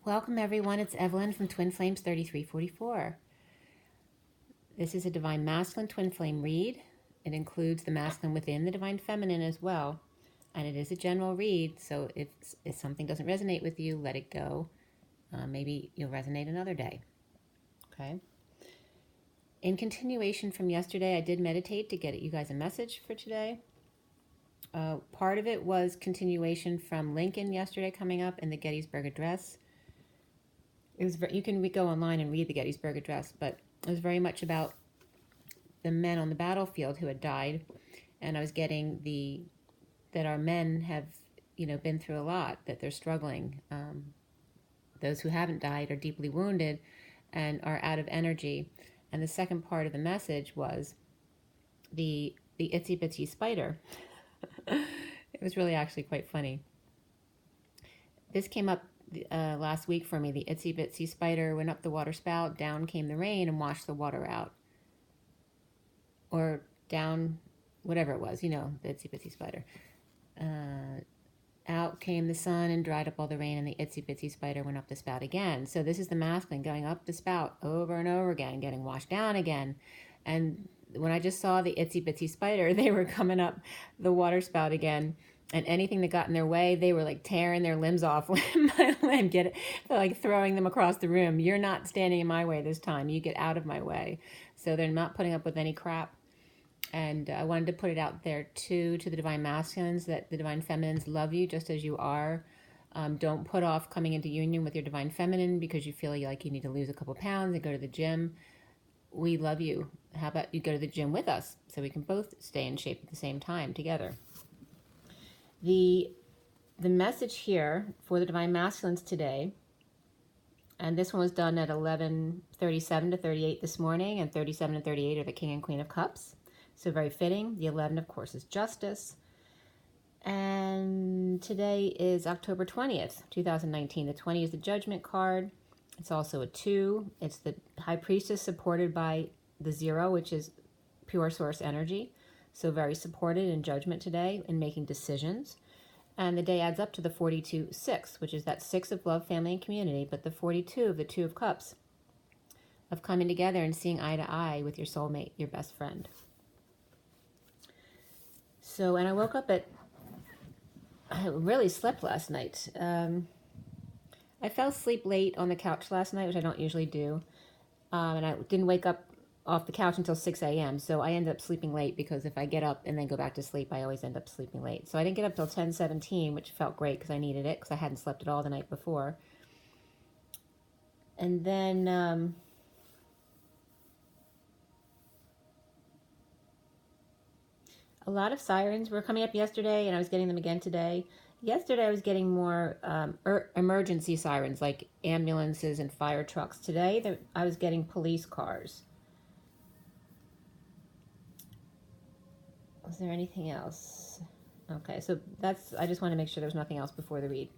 Welcome everyone, it's Evelyn from Twin Flames 3344. This is a Divine Masculine Twin Flame read. It includes the masculine within the Divine Feminine as well. And it is a general read, so if something doesn't resonate with you, let it go. Maybe you'll resonate another day. Okay? In continuation from yesterday, I did meditate to get you guys a message for today. Part of it was continuation from Lincoln yesterday coming up in the Gettysburg Address. It was you can go online and read the Gettysburg Address, but it was very much about the men on the battlefield who had died, and I was getting that our men have, been through a lot, that they're struggling. Those who haven't died are deeply wounded and are out of energy. And the second part of the message was the itsy bitsy spider. It was really actually quite funny. This came up last week for me. The itsy bitsy spider went up the water spout, down came the rain and washed the water out. Or down, whatever it was, the itsy bitsy spider. Out came the sun and dried up all the rain, and the itsy bitsy spider went up the spout again. So this is the masculine going up the spout over and over again, getting washed down again. And when I just saw the itsy bitsy spider, they were coming up the water spout again. And anything that got in their way, they were like tearing their limbs off limb by limb, like throwing them across the room. You're not standing in my way this time. You get out of my way. So they're not putting up with any crap. And I wanted to put it out there too to the Divine Masculines that the Divine Feminines love you just as you are. Don't put off coming into union with your Divine Feminine because you feel like you need to lose a couple pounds and go to the gym. We love you. How about you go to the gym with us so we can both stay in shape at the same time together? The message here for the Divine Masculines today, and this one was done at 11:37 to 38 this morning, and 37 and 38 are the King and Queen of Cups. So very fitting. The 11, of course, is Justice. And today is October 20th, 2019. The 20 is the Judgment card. It's also a 2. It's the High Priestess supported by the 0, which is pure source energy. So very supported in judgment today in making decisions. And the day adds up to the 42-6, which is that 6 of love, family, and community, but the 42 of the 2 of Cups, of coming together and seeing eye to eye with your soulmate, your best friend. So, and I woke up I really slept last night. I fell asleep late on the couch last night, which I don't usually do. And I didn't wake up off the couch until 6 a.m. So I ended up sleeping late because if I get up and then go back to sleep, I always end up sleeping late. So I didn't get up till 10:17, which felt great because I needed it because I hadn't slept at all the night before. And then a lot of sirens were coming up yesterday, and I was getting them again today. Yesterday I was getting more emergency sirens, like ambulances and fire trucks. Today I was getting police cars. Was there anything else? Okay, so I just want to make sure there's nothing else before the read.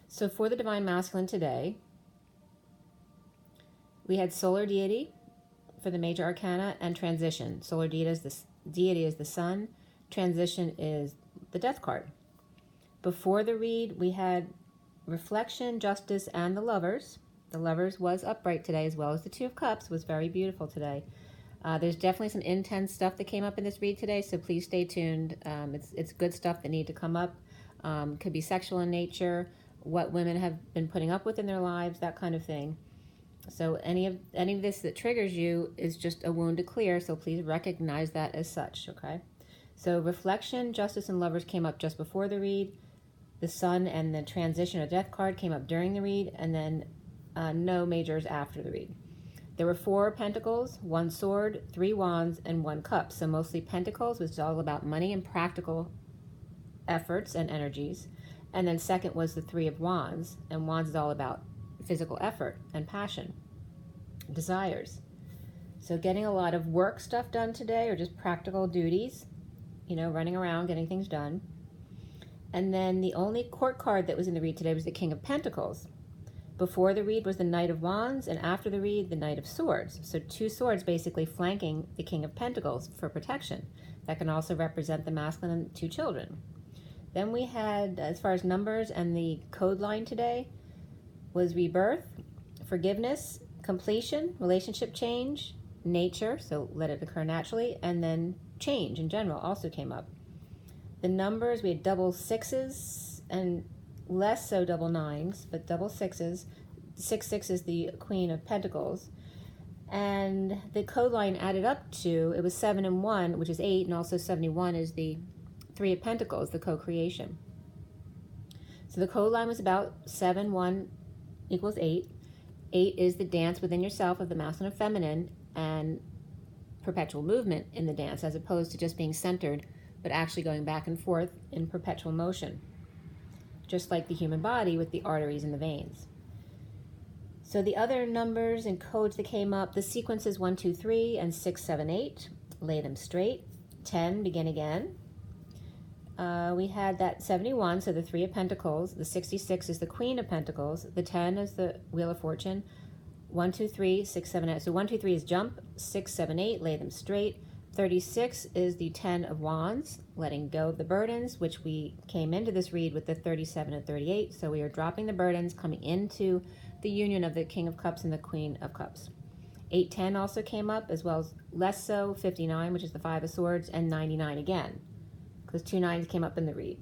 So for the Divine Masculine today, we had Solar Deity for the Major Arcana and Transition. Solar Deity is the Sun. Transition is the Death card. Before the read, we had Reflection, Justice, and the Lovers. The Lovers was upright today, as well as the 2 of Cups was very beautiful today. There's definitely some intense stuff that came up in this read today, so please stay tuned. It's good stuff that need to come up. Could be sexual in nature, what women have been putting up with in their lives, that kind of thing. So any of this that triggers you is just a wound to clear, so please recognize that as such, okay? So Reflection, Justice, and Lovers came up just before the read. The Sun and the Transition or Death card came up during the read, and then no majors after the read. There were 4 Pentacles, 1 Sword, 3 Wands, and 1 Cup. So mostly Pentacles, which is all about money and practical efforts and energies. And then second was the 3 of Wands, and Wands is all about physical effort and passion, desires. So getting a lot of work stuff done today, or just practical duties, running around, getting things done. And then the only court card that was in the read today was the King of Pentacles. Before the read was the Knight of Wands, and after the read, the Knight of Swords. So 2 swords basically flanking the King of Pentacles for protection. That can also represent the masculine and 2 children. Then we had, as far as numbers and the code line today, was rebirth, forgiveness, completion, relationship change, nature, so let it occur naturally, and then change in general also came up. The numbers, we had double sixes and less so double nines, but double sixes. 6 is the Queen of Pentacles. And the code line added up to, it was 7 and 1, which is 8, and also 71 is the 3 of Pentacles, the co-creation. So the code line was about 7, 1 equals 8. 8 is the dance within yourself of the masculine and feminine, and perpetual movement in the dance, as opposed to just being centered, but actually going back and forth in perpetual motion, just like the human body with the arteries and the veins. So the other numbers and codes that came up, the sequences 1, 2, 3, and 6, 7, 8, lay them straight. 10, begin again. We had that 71, so the 3 of Pentacles. The 66 is the Queen of Pentacles. The 10 is the Wheel of Fortune. 1, 2, 3, 6, 7, 8. So 1, 2, 3 is jump. 6, 7, 8, lay them straight. 36 is the 10 of Wands, letting go of the burdens, which we came into this read with the 37 and 38. So we are dropping the burdens, coming into the union of the King of Cups and the Queen of Cups. 8, 10 also came up, as well as less so 59, which is the 5 of Swords, and 99 again, because 2 9s came up in the read.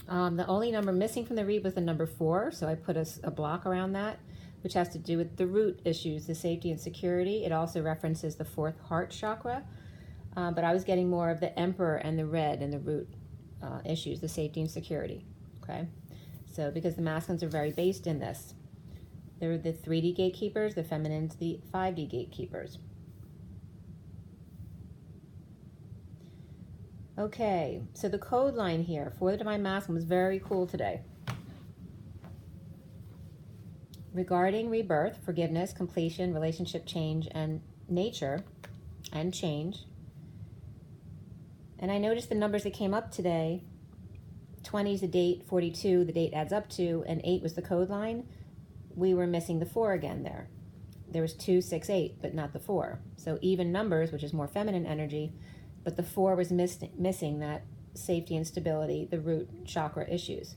The only number missing from the read was the number 4, so I put a block around that, which has to do with the root issues, the safety and security. It also references the 4th heart chakra, but I was getting more of the Emperor and the red and the root issues, the safety and security, okay? So because the masculines are very based in this. They're the 3D gatekeepers, the feminines, the 5D gatekeepers. Okay, so the code line here for the Divine Masculine was very cool today. Regarding rebirth, forgiveness, completion, relationship change, and nature, and change. And I noticed the numbers that came up today. 20 is the date, 42 the date adds up to, and 8 was the code line. We were missing the 4 again there. There was 2, 6, 8, but not the 4. So even numbers, which is more feminine energy, but the 4 was missing that safety and stability, the root chakra issues.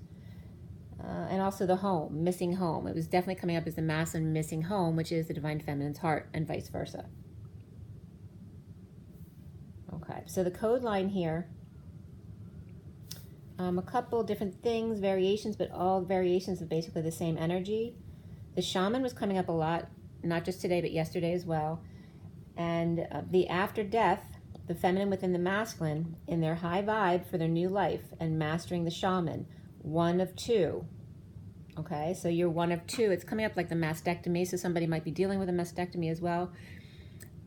And also the home, missing home. It was definitely coming up as the masculine missing home, which is the divine feminine's heart, and vice versa. Okay, so the code line here, a couple different things, variations, but all variations of basically the same energy. The shaman was coming up a lot, not just today, but yesterday as well. And the after death, the feminine within the masculine, in their high vibe for their new life, and mastering the shaman, 1 of 2. Okay, so you're 1 of 2. It's coming up like the mastectomy, so somebody might be dealing with a mastectomy as well,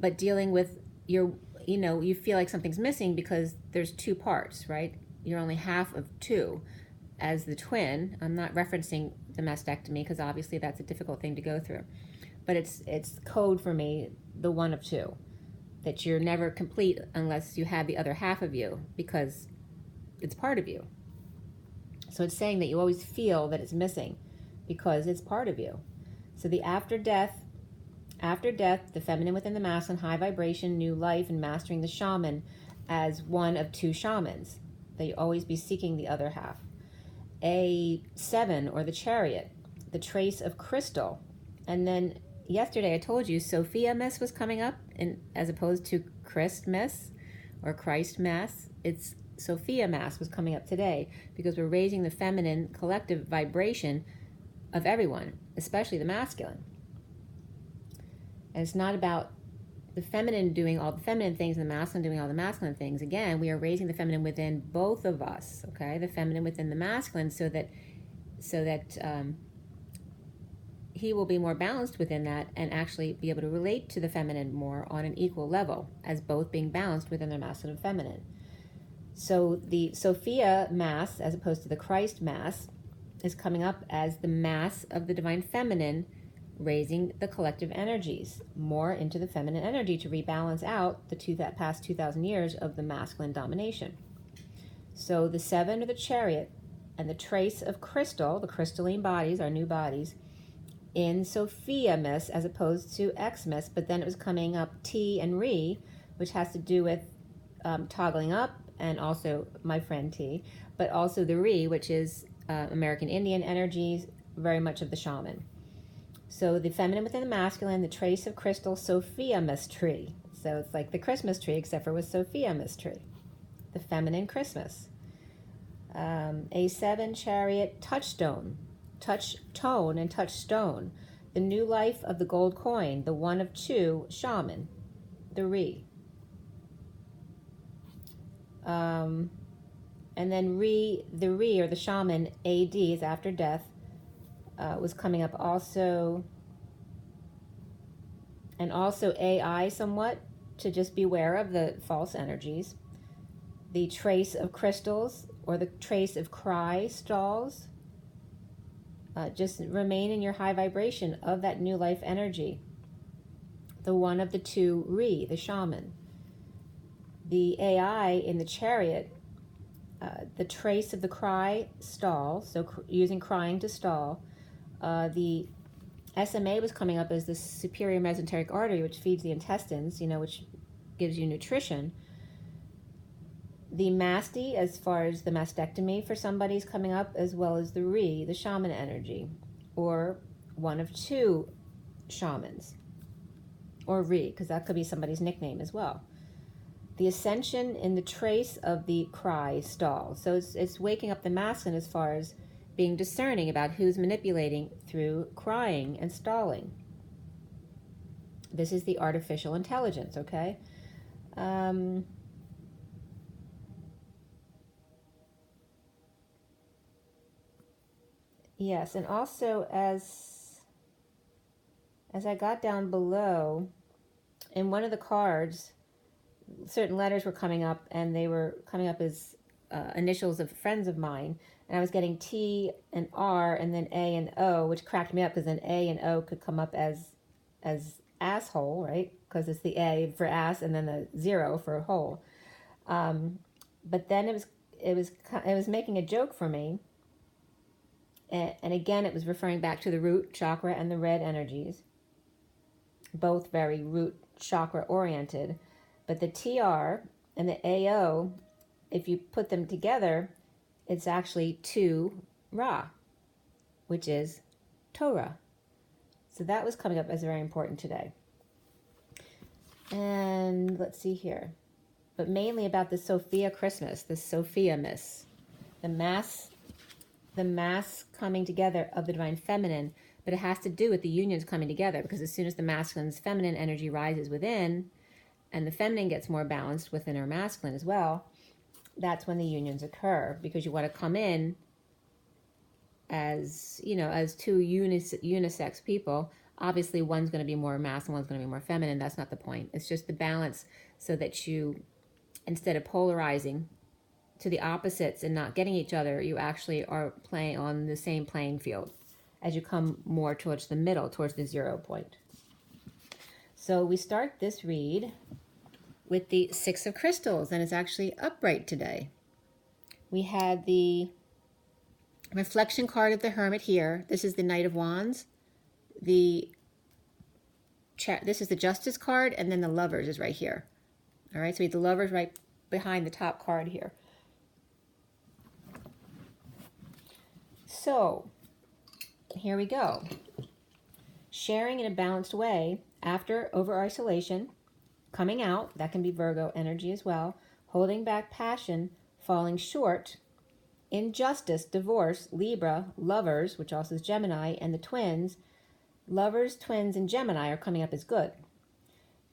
but dealing with your, you feel like something's missing because there's 2 parts, right? You're only half of 2 as the twin. I'm not referencing the mastectomy because obviously that's a difficult thing to go through, but it's code for me, the 1 of 2, that you're never complete unless you have the other half of you, because it's part of you. So it's saying that you always feel that it's missing because it's part of you. So the after death, the feminine within the masculine, high vibration, new life, and mastering the shaman as 1 of 2 shamans, that you always be seeking the other half. A 7, or the chariot, the trace of crystal. And then yesterday I told you Sophia Miss was coming up, as opposed to Christ Miss or Christ Mass. It's Sophia Mass was coming up today, because we're raising the feminine collective vibration of everyone, especially the masculine. And it's not about the feminine doing all the feminine things and the masculine doing all the masculine things. Again, we are raising the feminine within both of us, okay? The feminine within the masculine, so that he will be more balanced within that and actually be able to relate to the feminine more on an equal level, as both being balanced within their masculine and feminine. So the Sophia Mass, as opposed to the Christ Mass, is coming up as the Mass of the Divine Feminine, raising the collective energies more into the feminine energy to rebalance out the past 2,000 years of the masculine domination. So the 7, or the chariot, and the trace of crystal, the crystalline bodies, our new bodies, in Sophia Miss as opposed to Xmas, but then it was coming up T and Re, which has to do with toggling up, and also my friend T, but also the Re, which is American Indian energies, very much of the shaman. So the feminine within the masculine, the trace of crystal Sophia mystery. So it's like the Christmas tree, except for with Sophia mystery. The feminine Christmas. A7 chariot touchstone. Touch tone and touchstone. The new life of the gold coin. The one of two shaman. The Re. And then the Re, or the shaman, AD, is after death, was coming up also. And also AI somewhat, to just beware of the false energies. The trace of crystals, or the trace of cry stalls. Just remain in your high vibration of that new life energy. The one of the two Re, the shaman. The AI in the chariot, the trace of the cry stall, so using crying to stall. The SMA was coming up as the superior mesenteric artery, which feeds the intestines, which gives you nutrition. The MASTE, as far as the mastectomy for somebody's coming up, as well as the Re, the shaman energy, or one of two shamans, or Re, because that could be somebody's nickname as well. The ascension in the trace of the cry stall. So it's waking up the masculine as far as being discerning about who's manipulating through crying and stalling. This is the artificial intelligence, okay? Yes, and also as I got down below, in one of the cards, certain letters were coming up, and they were coming up as initials of friends of mine, and I was getting T and R and then A and O, which cracked me up because then A and O could come up as asshole, right? Because it's the A for ass and then the 0 for hole. But then it was making a joke for me, and again it was referring back to the root chakra and the red energies, both very root chakra oriented. But the TR and the AO, if you put them together, it's actually 2 Ra, which is Torah. So that was coming up as very important today. And let's see here. But mainly about the Sophia Christmas, the Sophia Miss, the mass coming together of the divine feminine. But it has to do with the unions coming together, because as soon as the masculine's feminine energy rises within, and the feminine gets more balanced within her masculine as well, that's when the unions occur, because you want to come in as, as two unisex people. Obviously, one's going to be more masculine, one's going to be more feminine. That's not the point. It's just the balance, so that you, instead of polarizing to the opposites and not getting each other, you actually are playing on the same playing field as you come more towards the middle, towards the 0 point. So we start this read with the 6 of crystals, and it's actually upright today. We had the reflection card of the Hermit here. This is the Knight of Wands. This is the Justice card, and then the Lovers is right here. All right, so we have the Lovers right behind the top card here. So here we go. Sharing in a balanced way after over-isolation. Coming out, that can be Virgo energy as well. Holding back passion, falling short. Injustice, divorce, Libra, Lovers, which also is Gemini, and the twins. Lovers, twins, and Gemini are coming up as good.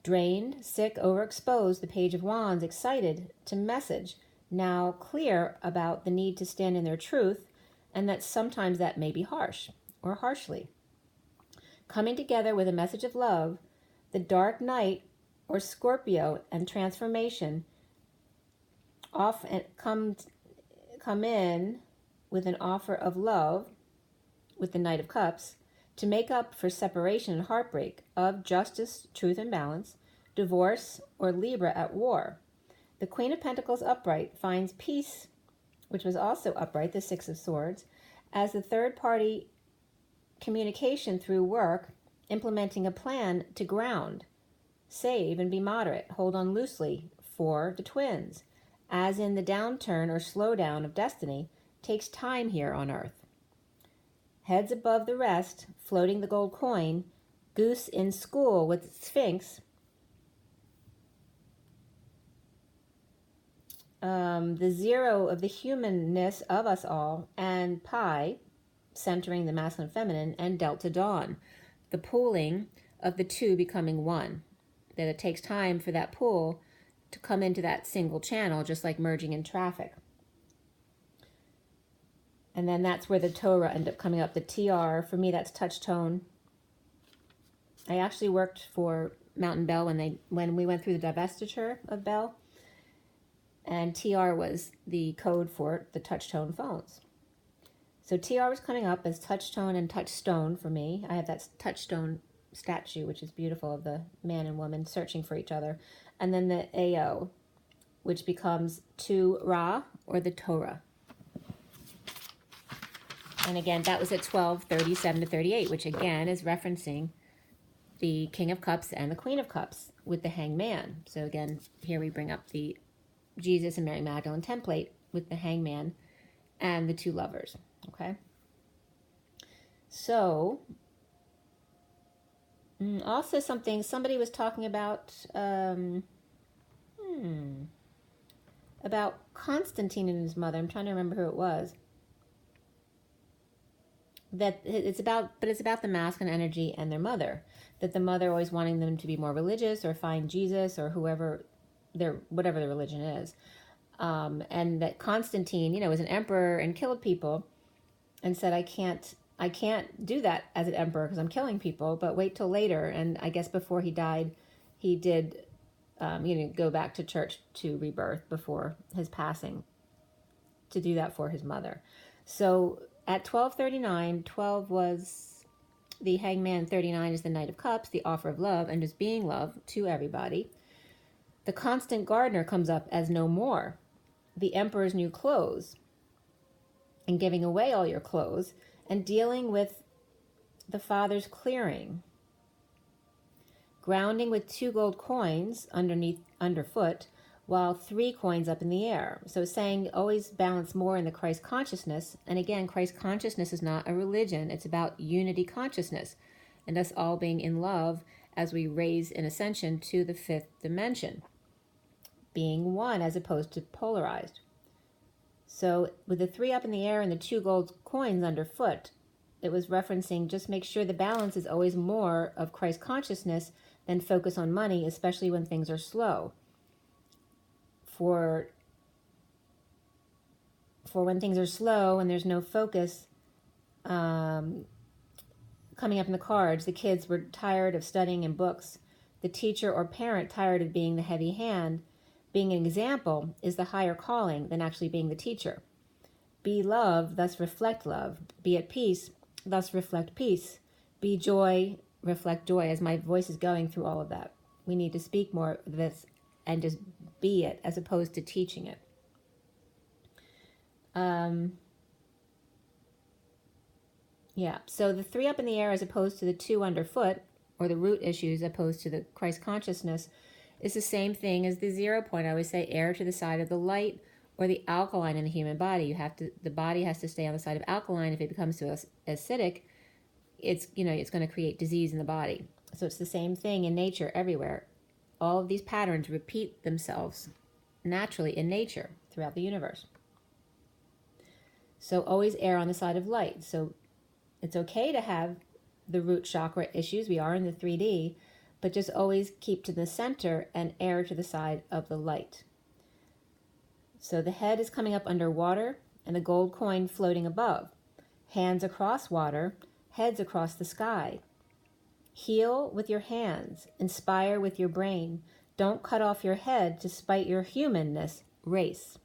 Drained, sick, overexposed, the Page of Wands, excited to message. Now clear about the need to stand in their truth, and that sometimes that may be harsh or harshly. Coming together with a message of love, the Dark Knight, or Scorpio, and transformation come in with an offer of love with the Knight of Cups to make up for separation and heartbreak, of justice, truth, and balance, divorce, or Libra at war. The Queen of Pentacles upright finds peace, which was also upright, the 6 of Swords, as the third-party communication through work, implementing a plan to ground, save, and be moderate, hold on loosely for the twins, as in the downturn or slowdown of destiny takes time here on Earth. Heads above the rest, floating the gold coin, goose in school with Sphinx, the zero of the humanness of us all, and pi, centering the masculine and feminine, and delta dawn, the pooling of the two becoming one. That it takes time for that pool to come into that single channel, just like merging in traffic. And then that's where the Torah ended up coming up. The TR, for me, that's touch tone. I actually worked for Mountain Bell when we went through the divestiture of Bell. And TR was the code for the touch tone phones. So TR was coming up as touch tone and touch stone for me. I have that touch stone statue, which is beautiful, of the man and woman searching for each other. And then the AO, which becomes Tu Ra, or the Torah. And again, that was at 12:37 to 38, which again is referencing the King of Cups and the Queen of Cups with the Hangman. So again, here we bring up the Jesus and Mary Magdalene template with the Hangman and the two lovers. Okay. So, also somebody was talking about Constantine and his mother. I'm trying to remember who it was. That it's about the masculine energy and their mother. That the mother always wanting them to be more religious or find Jesus or whatever their religion is, and that Constantine, was an emperor and killed people, and said, I can't do that as an emperor because I'm killing people. But wait till later. And I guess before he died, he did, go back to church to rebirth before his passing, to do that for his mother. So at 12:39, 12 was the Hangman, 39 is the Knight of Cups, the offer of love and just being love to everybody. The constant gardener comes up as no more, the emperor's new clothes, and giving away all your clothes, and dealing with the father's clearing. Grounding with 2 gold coins underfoot, while 3 coins up in the air. So it's saying always balance more in the Christ consciousness. And again, Christ consciousness is not a religion. It's about unity consciousness and us all being in love as we raise in ascension to the 5th dimension, being one as opposed to polarized. So with the 3 up in the air and the 2 gold coins underfoot, it was referencing just make sure the balance is always more of Christ consciousness than focus on money, especially when things are slow. For when things are slow and there's no focus, coming up in the cards, the kids were tired of studying in books. The teacher or parent tired of being the heavy hand. Being an example is the higher calling than actually being the teacher. Be love, thus reflect love. Be at peace, thus reflect peace. Be joy, reflect joy. As my voice is going through all of that, we need to speak more of this and just be it as opposed to teaching it. So the 3 up in the air as opposed to the 2 underfoot, or the root issues opposed to the Christ consciousness, is the same thing as the 0 point. I always say air to the side of the light or the alkaline in the human body. The body has to stay on the side of alkaline. If it becomes too acidic, it's going to create disease in the body. So it's the same thing in nature everywhere. All of these patterns repeat themselves naturally in nature throughout the universe. So always err on the side of light. So it's okay to have the root chakra issues. We are in the 3D, but just always keep to the center and err to the side of the light. So the head is coming up underwater and the gold coin floating above. Hands across water, heads across the sky. Heal with your hands, inspire with your brain. Don't cut off your head to spite your humanness race.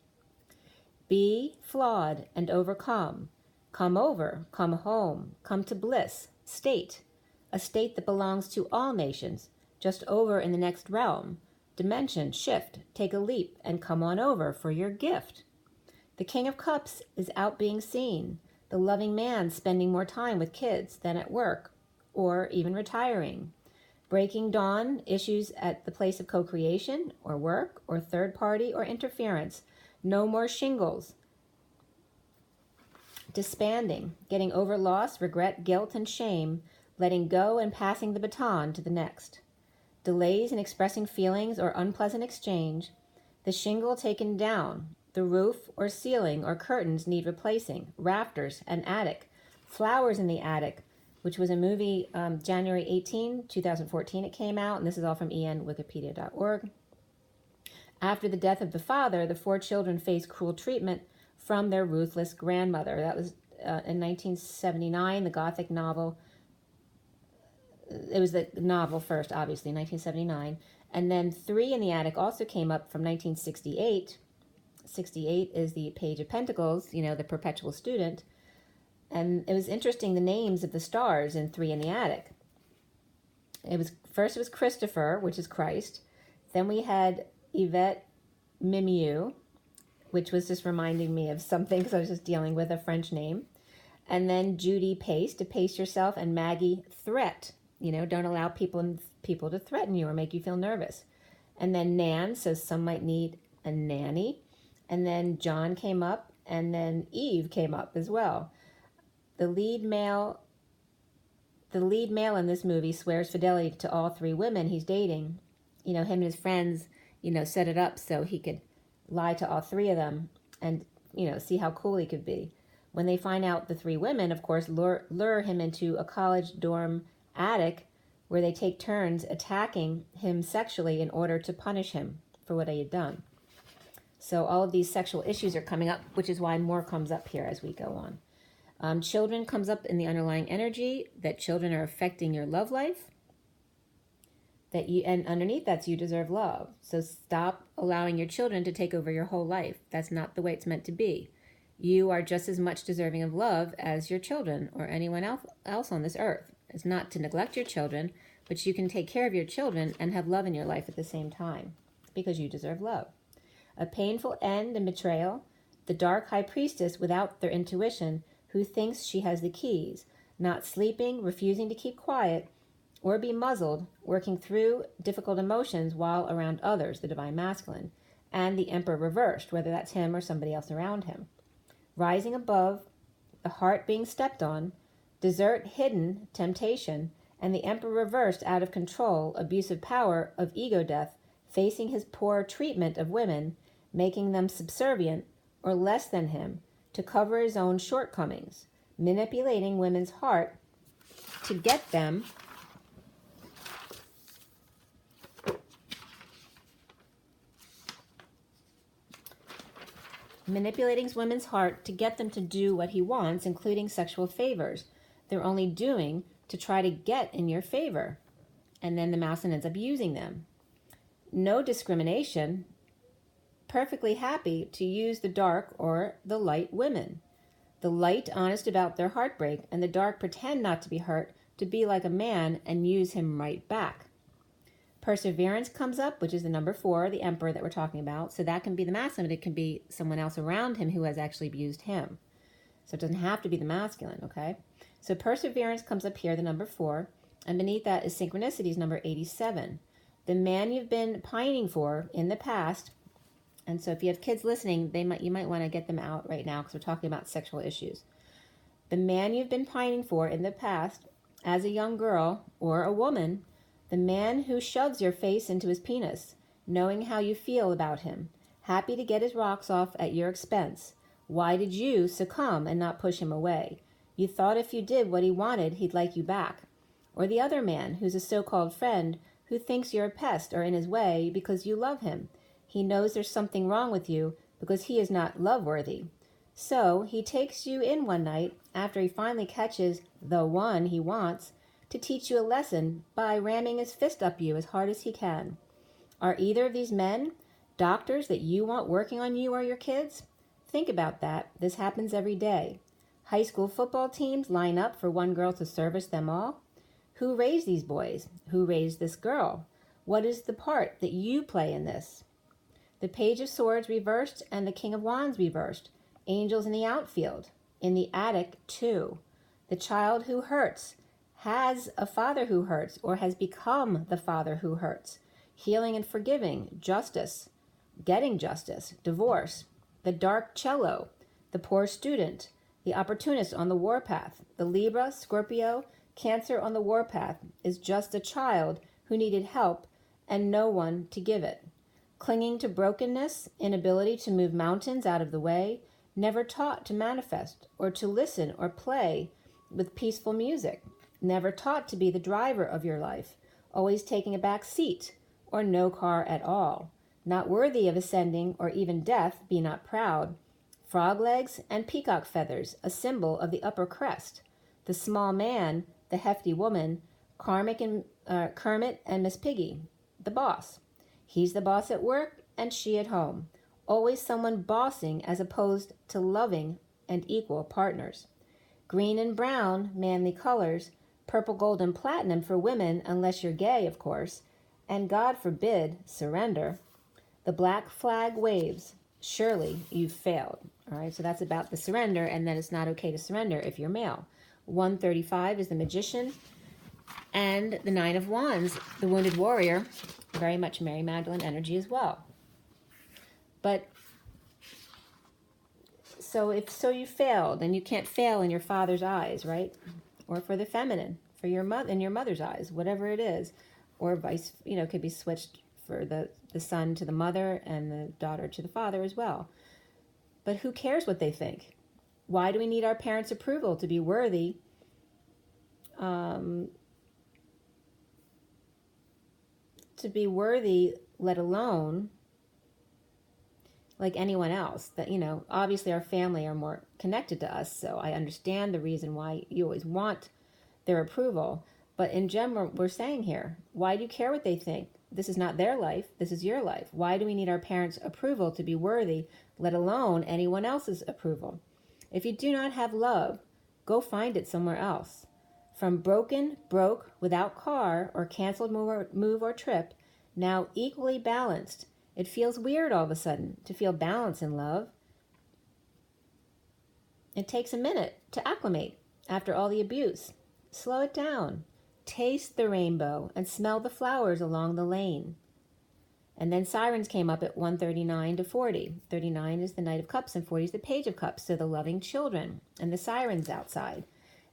Be flawed and overcome. Come over, come home, come to bliss, state. A state that belongs to all nations, just over in the next realm. Dimension, shift, take a leap, and come on over for your gift. The King of Cups is out being seen. The loving man spending more time with kids than at work, or even retiring. Breaking dawn issues at the place of co-creation, or work, or third party, or interference. No more shingles. disbanding, getting over loss, regret, guilt, and shame, letting go and passing the baton to the next. Delays in expressing feelings or unpleasant exchange, the shingle taken down, the roof or ceiling or curtains need replacing, rafters and attic, flowers in the attic, which was a movie January 18, 2014 it came out, and this is all from enwikipedia.org. After the death of the father, the 4 children faced cruel treatment from their ruthless grandmother. That was in 1979, the Gothic novel. It was the novel first, obviously, 1979. And then 3 in the Attic also came up from 1968. 68 is the Page of Pentacles, the perpetual student. And it was interesting, the names of the stars in 3 in the Attic. First it was Christopher, which is Christ. Then we had Yvette Mimieux, which was just reminding me of something because I was just dealing with a French name. And then Judy Pace, to pace yourself, and Maggie Threat. Don't allow people to threaten you or make you feel nervous. And then Nan, so some might need a nanny. And then John came up, and then Eve came up as well. The lead male in this movie swears fidelity to all 3 women he's dating. Him and his friends, set it up so he could lie to all 3 of them and, see how cool he could be. When they find out the 3 women, of course, lure him into a college dorm attic where they take turns attacking him sexually in order to punish him for what he had done. So all of these sexual issues are coming up, which is why more comes up here as we go on. Children comes up in the underlying energy, that children are affecting your love life, and underneath that's you deserve love. So stop allowing your children to take over your whole life. That's not the way it's meant to be. You are just as much deserving of love as your children or anyone else on this earth. It's not to neglect your children, but you can take care of your children and have love in your life at the same time, because you deserve love. A painful end and betrayal, the dark high priestess without their intuition, who thinks she has the keys, not sleeping, refusing to keep quiet or be muzzled, working through difficult emotions while around others, the divine masculine, and the emperor reversed, whether that's him or somebody else around him. Rising above, the heart being stepped on, desert hidden, temptation, and the emperor reversed out of control, abusive power of ego death, facing his poor treatment of women, making them subservient or less than him to cover his own shortcomings, manipulating women's heart to get them to do what he wants, including sexual favors. They're only doing to try to get in your favor. And then the masculine ends up using them. No discrimination, perfectly happy to use the dark or the light women. The light honest about their heartbreak, and the dark pretend not to be hurt, to be like a man and use him right back. Perseverance comes up, which is the number 4, the emperor that we're talking about. So that can be the masculine, but it can be someone else around him who has actually abused him. So it doesn't have to be the masculine, okay? So perseverance comes up here, the number 4, and beneath that is synchronicities, number 87. The man you've been pining for in the past. And so if you have kids listening, you might want to get them out right now because we're talking about sexual issues. The man you've been pining for in the past, as a young girl or a woman, the man who shoves your face into his penis, knowing how you feel about him, happy to get his rocks off at your expense. Why did you succumb and not push him away? You thought if you did what he wanted, he'd like you back. Or the other man, who's a so-called friend, who thinks you're a pest or in his way because you love him. He knows there's something wrong with you because he is not love-worthy. So he takes you in one night after he finally catches the one he wants to teach you a lesson by ramming his fist up you as hard as he can. Are either of these men doctors that you want working on you or your kids? Think about that. This happens every day. High school football teams line up for one girl to service them all. Who raised these boys? Who raised this girl? What is the part that you play in this? The Page of Swords reversed and the King of Wands reversed. Angels in the outfield. In the attic, too. The child who hurts has a father who hurts or has become the father who hurts. Healing and forgiving. Justice. Getting justice. Divorce. The dark cello. The poor student. The opportunist on the warpath. The Libra, Scorpio, Cancer on the warpath is just a child who needed help and no one to give it. Clinging to brokenness, inability to move mountains out of the way, never taught to manifest or to listen or play with peaceful music, never taught to be the driver of your life, always taking a back seat or no car at all, not worthy of ascending or even death, be not proud. Frog legs and peacock feathers, a symbol of the upper crest. The small man, the hefty woman, Kermit and Miss Piggy, the boss. He's the boss at work and she at home. Always someone bossing as opposed to loving and equal partners. Green and brown, manly colors. Purple, gold, and platinum for women, unless you're gay, of course. And God forbid, surrender. The black flag waves. Surely you've failed. All right, so that's about the surrender, and then it's not okay to surrender if you're male. 135 is the magician. And the Nine of Wands, the wounded warrior, very much Mary Magdalene energy as well. But so you failed, and you can't fail in your father's eyes, right? Or for the feminine, for your mother, in your mother's eyes, whatever it is, or vice, could be switched for the son to the mother and the daughter to the father as well. But who cares what they think? Why do we need our parents' approval to be worthy? To be worthy, let alone like anyone else. That, obviously our family are more connected to us, so I understand the reason why you always want their approval. But in general, we're saying here, why do you care what they think? This is not their life, this is your life. Why do we need our parents' approval to be worthy, let alone anyone else's approval? If you do not have love, go find it somewhere else. From broken, broke, without car, or canceled move or trip, now equally balanced. It feels weird all of a sudden to feel balance in love. It takes a minute to acclimate after all the abuse. Slow it down. Taste the rainbow and smell the flowers along the lane. And then sirens came up at 139 to 40. 39 is the Knight of Cups and 40 is the Page of Cups, so the loving children and the sirens outside.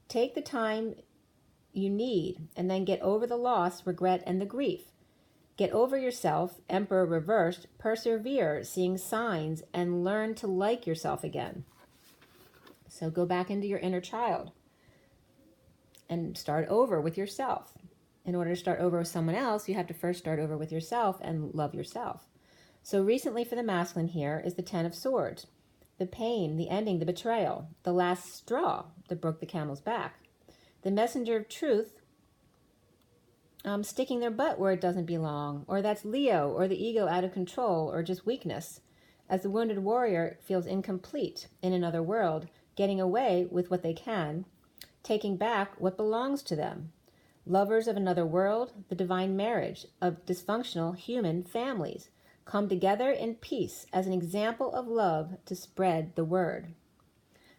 Take the time you need and then get over the loss, regret, and the grief. Get over yourself, Emperor reversed, persevere, seeing signs, and learn to like yourself again. So go back into your inner child and start over with yourself. In order to start over with someone else, you have to first start over with yourself and love yourself. So recently for the masculine here is the Ten of Swords. The pain, the ending, the betrayal, the last straw that broke the camel's back. The messenger of truth, sticking their butt where it doesn't belong, or that's Leo, or the ego out of control, or just weakness, as the wounded warrior feels incomplete in another world, getting away with what they can, taking back what belongs to them. Lovers of another world, the divine marriage of dysfunctional human families, come together in peace as an example of love to spread the word.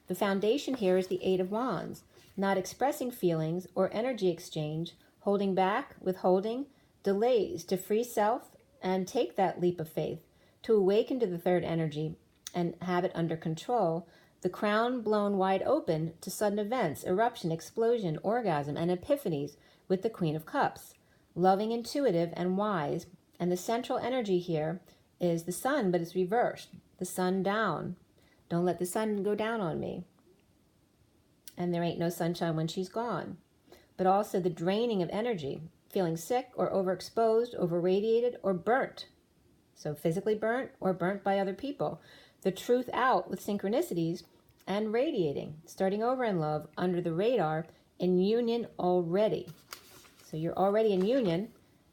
The foundation here is the Eight of Wands, not expressing feelings or energy exchange, holding back, withholding, delays to free self and take that leap of faith, to awaken to the third energy and have it under control, the crown blown wide open to sudden events, eruption, explosion, orgasm, and epiphanies with the Queen of Cups, loving, intuitive, and wise. And the central energy here is the sun, but it's reversed. The sun down. Don't let the sun go down on me. And there ain't no sunshine when she's gone. But also the draining of energy, feeling sick or overexposed, overradiated, or burnt. So physically burnt or burnt by other people. The truth out with synchronicities and radiating, starting over in love, under the radar, in union already. So you're already in union,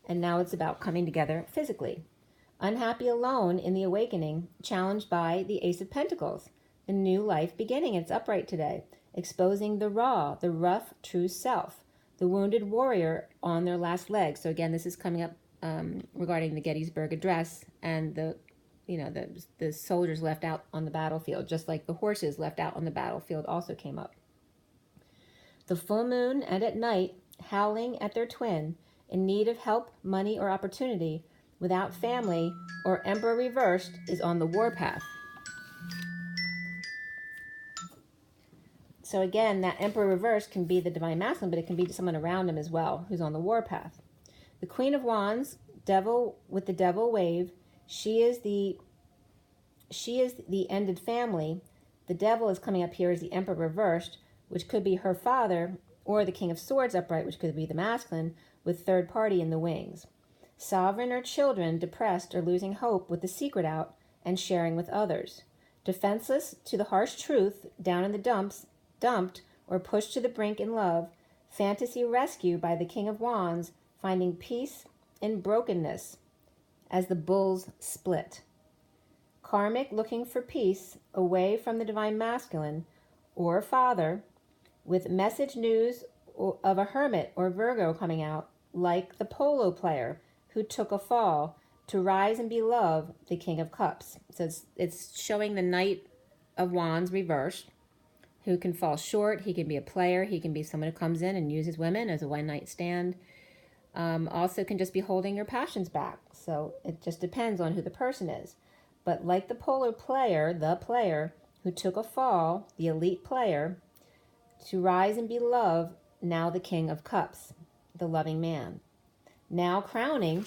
and now it's about coming together physically. Unhappy alone in the awakening, challenged by the Ace of Pentacles. The new life beginning, it's upright today. Exposing the raw, the rough, true self. The wounded warrior on their last leg. So again, this is coming up regarding the Gettysburg Address and the soldiers left out on the battlefield, just like the horses left out on the battlefield also came up. The full moon and at night, howling at their twin, in need of help, money, or opportunity, without family, or emperor reversed, is on the warpath. So again, that Emperor reverse can be the Divine Masculine, but it can be someone around him as well who's on the warpath. The Queen of Wands, Devil with the Devil wave, she is the ended family. The Devil is coming up here as the Emperor reversed, which could be her father, or the King of Swords upright, which could be the masculine, with third party in the wings. Sovereign or children depressed or losing hope with the secret out and sharing with others. Defenseless to the harsh truth, down in the dumped or pushed to the brink in love. Fantasy rescue by the King of Wands, finding peace in brokenness as the bulls split. Karmic looking for peace away from the Divine Masculine or father, with message news of a hermit or Virgo coming out, like the polo player who took a fall to rise and be loved, the King of Cups. So it's showing the Knight of Wands reversed, who can fall short. He can be a player. He can be someone who comes in and uses women as a one-night stand. Also can just be holding your passions back. So it just depends on who the person is. But like the polo player, the player who took a fall, the elite player, to rise and be loved, now the King of Cups, the loving man. Now crowning,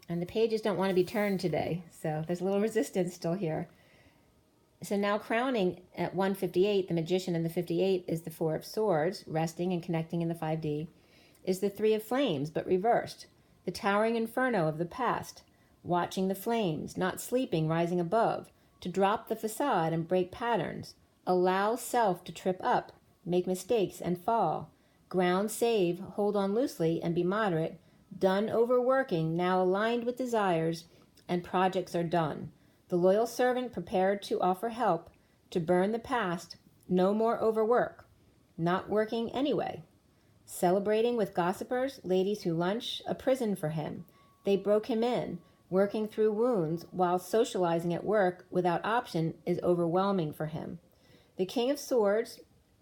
and the pages don't want to be turned today, so there's a little resistance still here. So now crowning at 158, the Magician in the 58 is the Four of Swords, resting and connecting in the 5D, is the Three of Flames, but reversed. The towering inferno of the past, watching the flames, not sleeping, rising above, to drop the facade and break patterns, allow self to trip up, make mistakes and fall, ground save, hold on loosely and be moderate, done overworking, now aligned with desires, and projects are done. The loyal servant prepared to offer help, to burn the past, no more overwork, not working anyway. Celebrating with gossipers, ladies who lunch, a prison for him. They broke him in, working through wounds while socializing at work without option is overwhelming for him. The King of Swords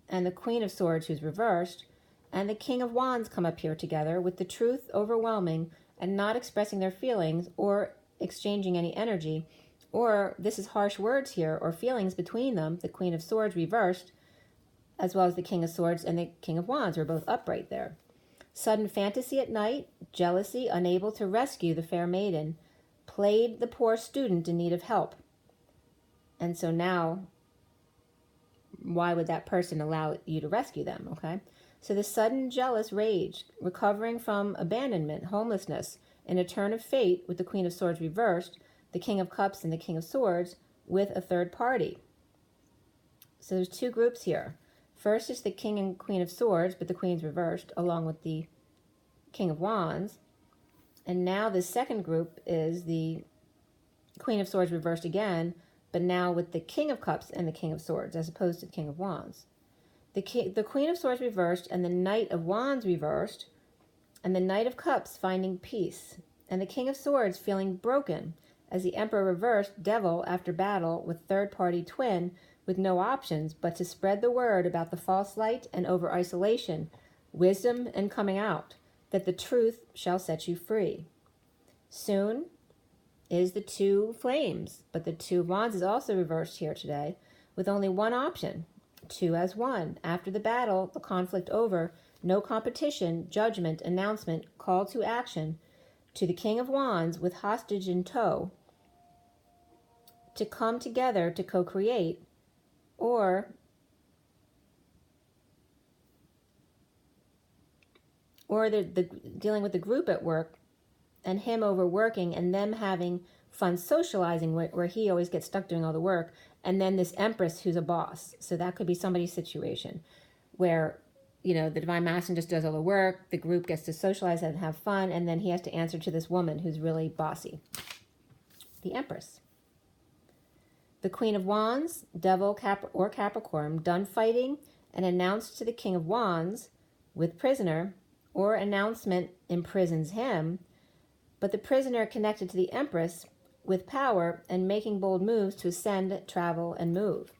and the Queen of Swords, who's reversed, and the King of Wands come up here together with the truth overwhelming and not expressing their feelings or exchanging any energy, or this is harsh words here, or feelings between them. The Queen of Swords reversed, as well as the King of Swords and the King of Wands are both upright there. Sudden fantasy at night, jealousy, unable to rescue the fair maiden, played the poor student in need of help. And so now, why would that person allow you to rescue them, okay? So the sudden jealous rage, recovering from abandonment, homelessness, in a turn of fate with the Queen of Swords reversed, the King of Cups and the King of Swords with a third party. So there's two groups here. First is the King and Queen of Swords, but the Queen's reversed, along with the King of Wands. And now the second group is the Queen of Swords reversed again, but now with the King of Cups and the King of Swords, as opposed to the King of Wands. The Queen of Swords reversed, and the Knight of Wands reversed, and the Knight of Cups finding peace, and the King of Swords feeling broken, as the Emperor reversed, Devil after battle with third-party twin, with no options but to spread the word about the false light and over isolation, wisdom and coming out, that the truth shall set you free. Soon is the Two Flames, but the Two of Wands is also reversed here today, with only one option, two as one. After the battle, the conflict over, no competition, judgment, announcement, call to action, to the King of Wands with hostage in tow, to come together to co-create, or the dealing with the group at work and him overworking and them having fun socializing where he always gets stuck doing all the work, and then this Empress who's a boss. So that could be somebody's situation where, you know, the Divine Masculine just does all the work, the group gets to socialize and have fun, and then he has to answer to this woman who's really bossy. The Empress. The Queen of Wands, Devil or Capricorn, done fighting and announced to the King of Wands with prisoner, or announcement imprisons him, but the prisoner connected to the Empress with power and making bold moves to ascend, travel, and move.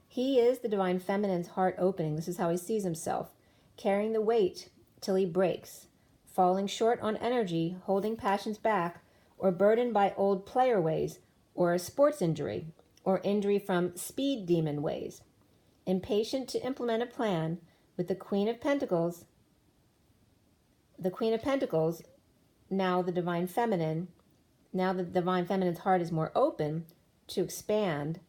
He is the Divine Feminine's heart opening. This is how he sees himself, carrying the weight till he breaks, falling short on energy, holding passions back, or burdened by old player ways, or a sports injury, or injury from speed demon ways. Impatient to implement a plan with the Queen of Pentacles, now the Divine Feminine, now that the Divine Feminine's heart is more open to expand,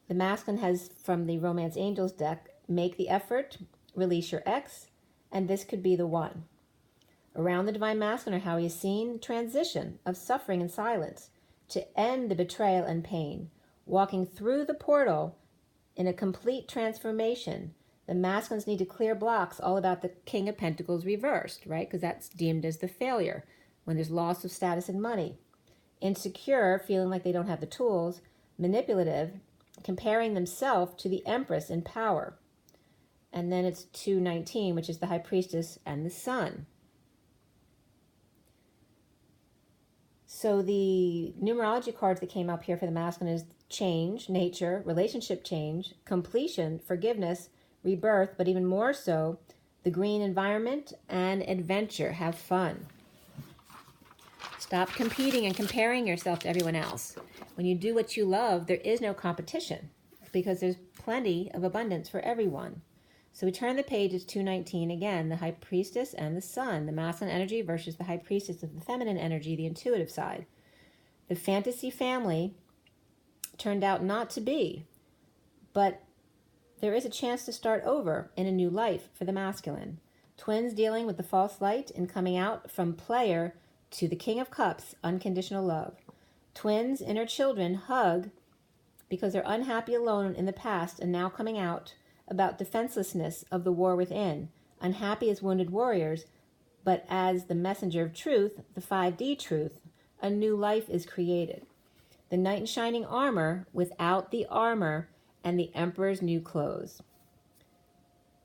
the Masculine has, from the Romance Angels deck, make the effort, release your ex, and this could be the one. Around the Divine Masculine are how he is seen, transition of suffering and silence to end the betrayal and pain, walking through the portal in a complete transformation. The Masculines need to clear blocks all about the King of Pentacles reversed, right? Because that's deemed as the failure when there's loss of status and money. Insecure, feeling like they don't have the tools. Manipulative, comparing themselves to the Empress in power. And then it's 219, which is the High Priestess and the Sun. So the numerology cards that came up here for the Masculine is change, nature, relationship change, completion, forgiveness, rebirth, but even more so, the green environment and adventure. Have fun. Stop competing and comparing yourself to everyone else. When you do what you love, there is no competition because there's plenty of abundance for everyone. So we turn the page, it's 219 again, the High Priestess and the Sun, the masculine energy versus the High Priestess of the feminine energy, the intuitive side. The fantasy family turned out not to be, but there is a chance to start over in a new life for the masculine. Twins dealing with the false light and coming out from player to the King of Cups, unconditional love. Twins, inner children, hug because they're unhappy alone in the past and now coming out about defenselessness of the war within, unhappy as wounded warriors, but as the messenger of truth, the 5D truth, a new life is created. The knight in shining armor without the armor and the emperor's new clothes.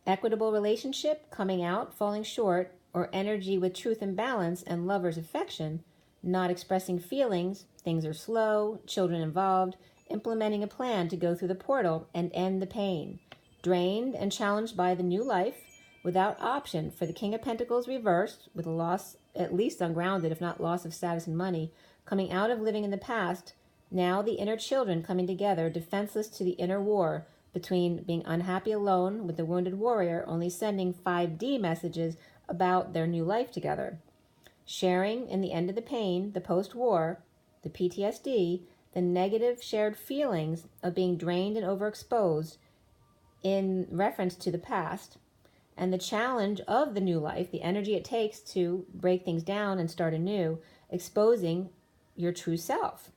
Equitable relationship coming out, falling short, or energy with truth and balance and lover's affection, not expressing feelings, things are slow, children involved, implementing a plan to go through the portal and end the pain. Drained and challenged by the new life, without option for the King of Pentacles reversed, with a loss, at least ungrounded, if not loss of status and money, coming out of living in the past, now the inner children coming together, defenseless to the inner war between being unhappy alone with the wounded warrior, only sending 5D messages about their new life together. Sharing in the end of the pain, the post-war, the PTSD, the negative shared feelings of being drained and overexposed, in reference to the past, and the challenge of the new life, the energy it takes to break things down and start anew, exposing your true self.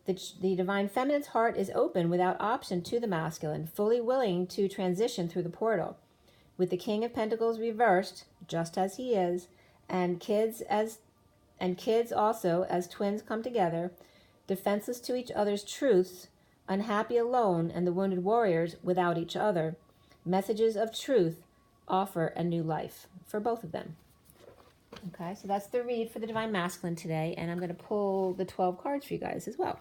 The Divine Feminine's heart is open without option to the masculine, fully willing to transition through the portal. With the King of Pentacles reversed, just as he is, and kids also as twins come together, defenseless to each other's truths, unhappy alone, and the wounded warriors without each other. Messages of truth offer a new life for both of them. Okay, so that's the read for the Divine Masculine today, and I'm going to pull the 12 cards for you guys as well.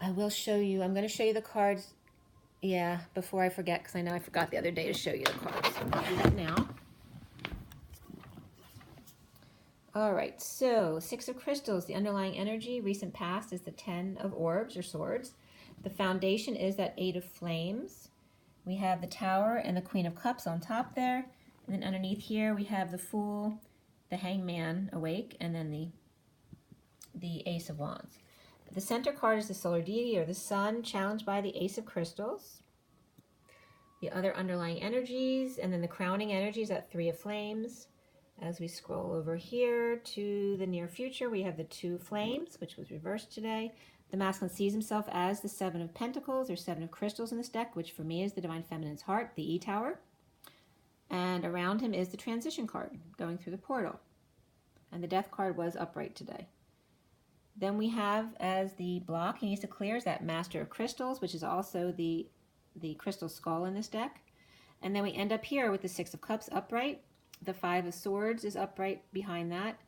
I'm going to show you the cards, before I forget, because I know I forgot the other day to show you the cards. So I'll do that now. All right, so 6 of Crystals, the underlying energy, recent past is the 10 of Orbs or Swords. The foundation is that 8 of Flames. We have the Tower and the Queen of Cups on top there. And then underneath here we have the Fool, the Hangman awake, and then the Ace of Wands. The center card is the Solar Deity or the Sun, challenged by the Ace of Crystals. The other underlying energies, and then the crowning energy is that 3 of Flames. As we scroll over here to the near future, we have the 2 Flames, which was reversed today. The masculine sees himself as the 7 of Pentacles or 7 of Crystals in this deck, which for me is the Divine Feminine's heart, the E-Tower. And around him is the transition card, going through the portal. And the Death card was upright today. Then we have as the block he needs to clear is that Master of Crystals, which is also the crystal skull in this deck. And then we end up here with the 6 of Cups upright. The 5 of Swords is upright behind that.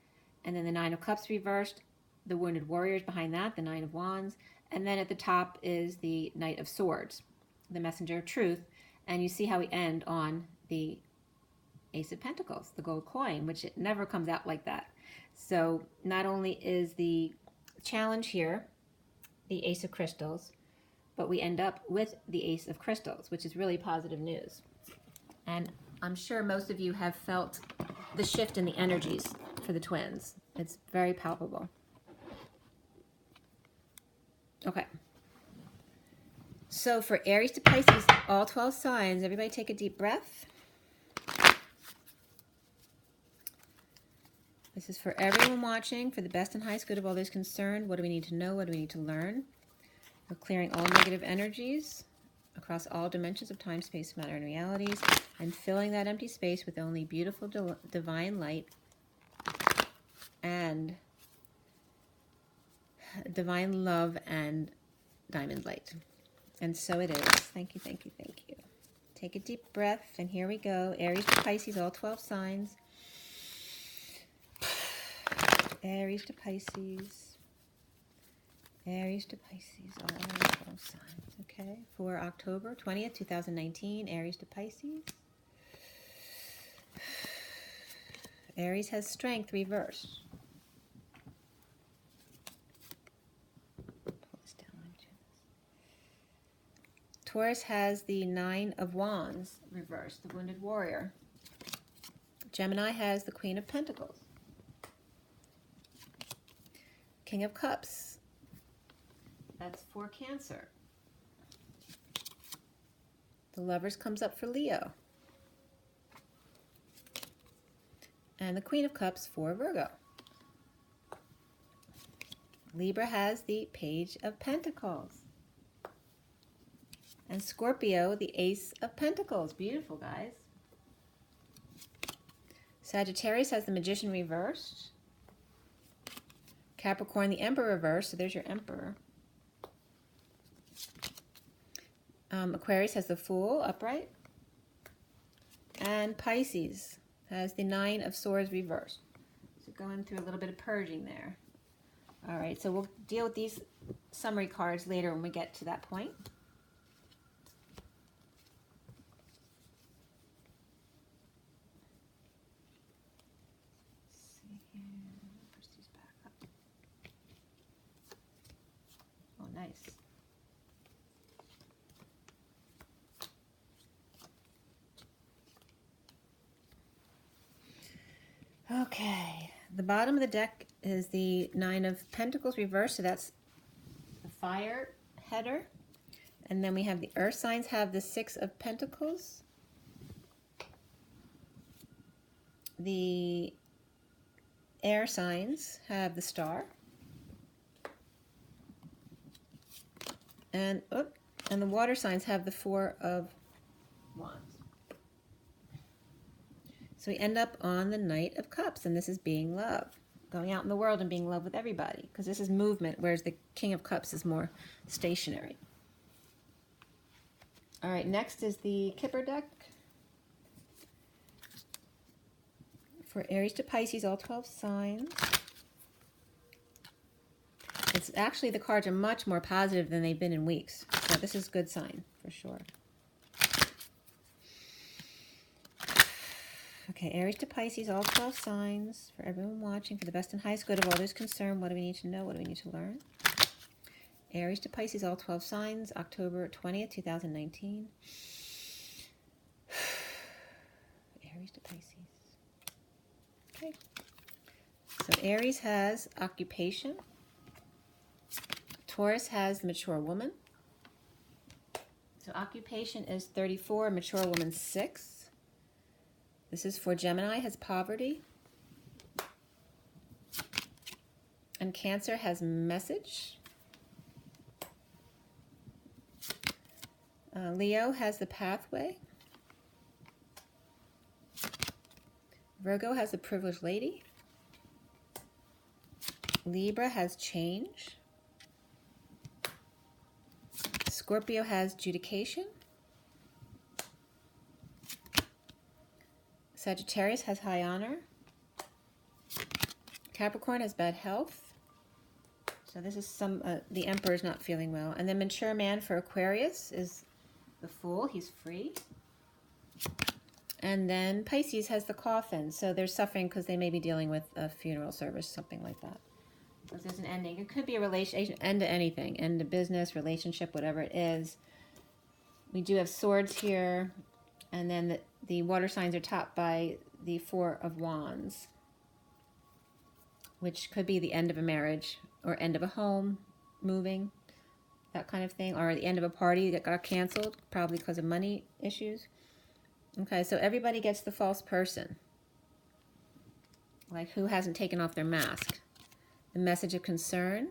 And then the 9 of Cups reversed. The Wounded Warriors behind that, the 9 of Wands. And then at the top is the Knight of Swords, the Messenger of Truth. And you see how we end on the Ace of Pentacles, the gold coin, which it never comes out like that. So not only is the challenge here the Ace of Crystals, but we end up with the Ace of Crystals, which is really positive news. And I'm sure most of you have felt the shift in the energies for the twins. It's very palpable. Okay. So for Aries to Pisces, all 12 signs, everybody take a deep breath. This is for everyone watching, for the best and highest good of all those concerned. What do we need to know? What do we need to learn? We're clearing all negative energies across all dimensions of time, space, matter, and realities, and filling that empty space with only beautiful divine light and divine love and diamond light. And so it is. Thank you, thank you, thank you. Take a deep breath, and here we go. Aries to Pisces, all 12 signs. Aries to Pisces. Aries to Pisces, all 12 signs. Okay, for October 20th, 2019, Aries to Pisces. Aries has strength reversed. Pull this down. Taurus has the Nine of Wands reversed, the Wounded Warrior. Gemini has the Queen of Pentacles. King of Cups. That's for Cancer. The Lovers comes up for Leo. And the Queen of Cups for Virgo. Libra has the Page of Pentacles. And Scorpio, the Ace of Pentacles. Beautiful, guys. Sagittarius has the Magician reversed. Capricorn, the Emperor reversed. So there's your Emperor. Aquarius has the Fool upright. And Pisces has the Nine of Swords reversed. So going through a little bit of purging there. All right, so we'll deal with these summary cards later when we get to that point. Let's see here. Push these back up. Oh, nice. Okay, the bottom of the deck is the Nine of Pentacles reversed, so that's the fire header. And then we have the earth signs have the Six of Pentacles. The air signs have the Star. And the water signs have the Four of Wands. So we end up on the Knight of Cups, and this is being love. Going out in the world and being love with everybody, because this is movement, whereas the King of Cups is more stationary. All right, next is the Kipper deck. For Aries to Pisces, all 12 signs. It's actually, the cards are much more positive than they've been in weeks. So this is a good sign, for sure. Okay, Aries to Pisces, all 12 signs. For everyone watching, for the best and highest good of all those concerned, what do we need to know? What do we need to learn? Aries to Pisces, all 12 signs, October 20th, 2019. Aries to Pisces. Okay. So Aries has occupation. Taurus has the mature woman. So occupation is 34, mature woman 6. This is for Gemini, has poverty. And Cancer has message. Leo has the pathway. Virgo has the privileged lady. Libra has change. Scorpio has judication. Sagittarius has high honor. Capricorn has bad health. So this is the Emperor is not feeling well. And then mature man for Aquarius is the Fool. He's free. And then Pisces has the Coffin. So they're suffering because they may be dealing with a funeral service, something like that. because there's an ending. It could be a relation, end to anything, end to business, relationship, whatever it is. We do have swords here, and then the water signs are topped by the Four of Wands, which could be the end of a marriage or end of a home, moving, that kind of thing, or the end of a party that got canceled, probably because of money issues. Okay, so everybody gets the false person. Like, who hasn't taken off their mask? The message of concern.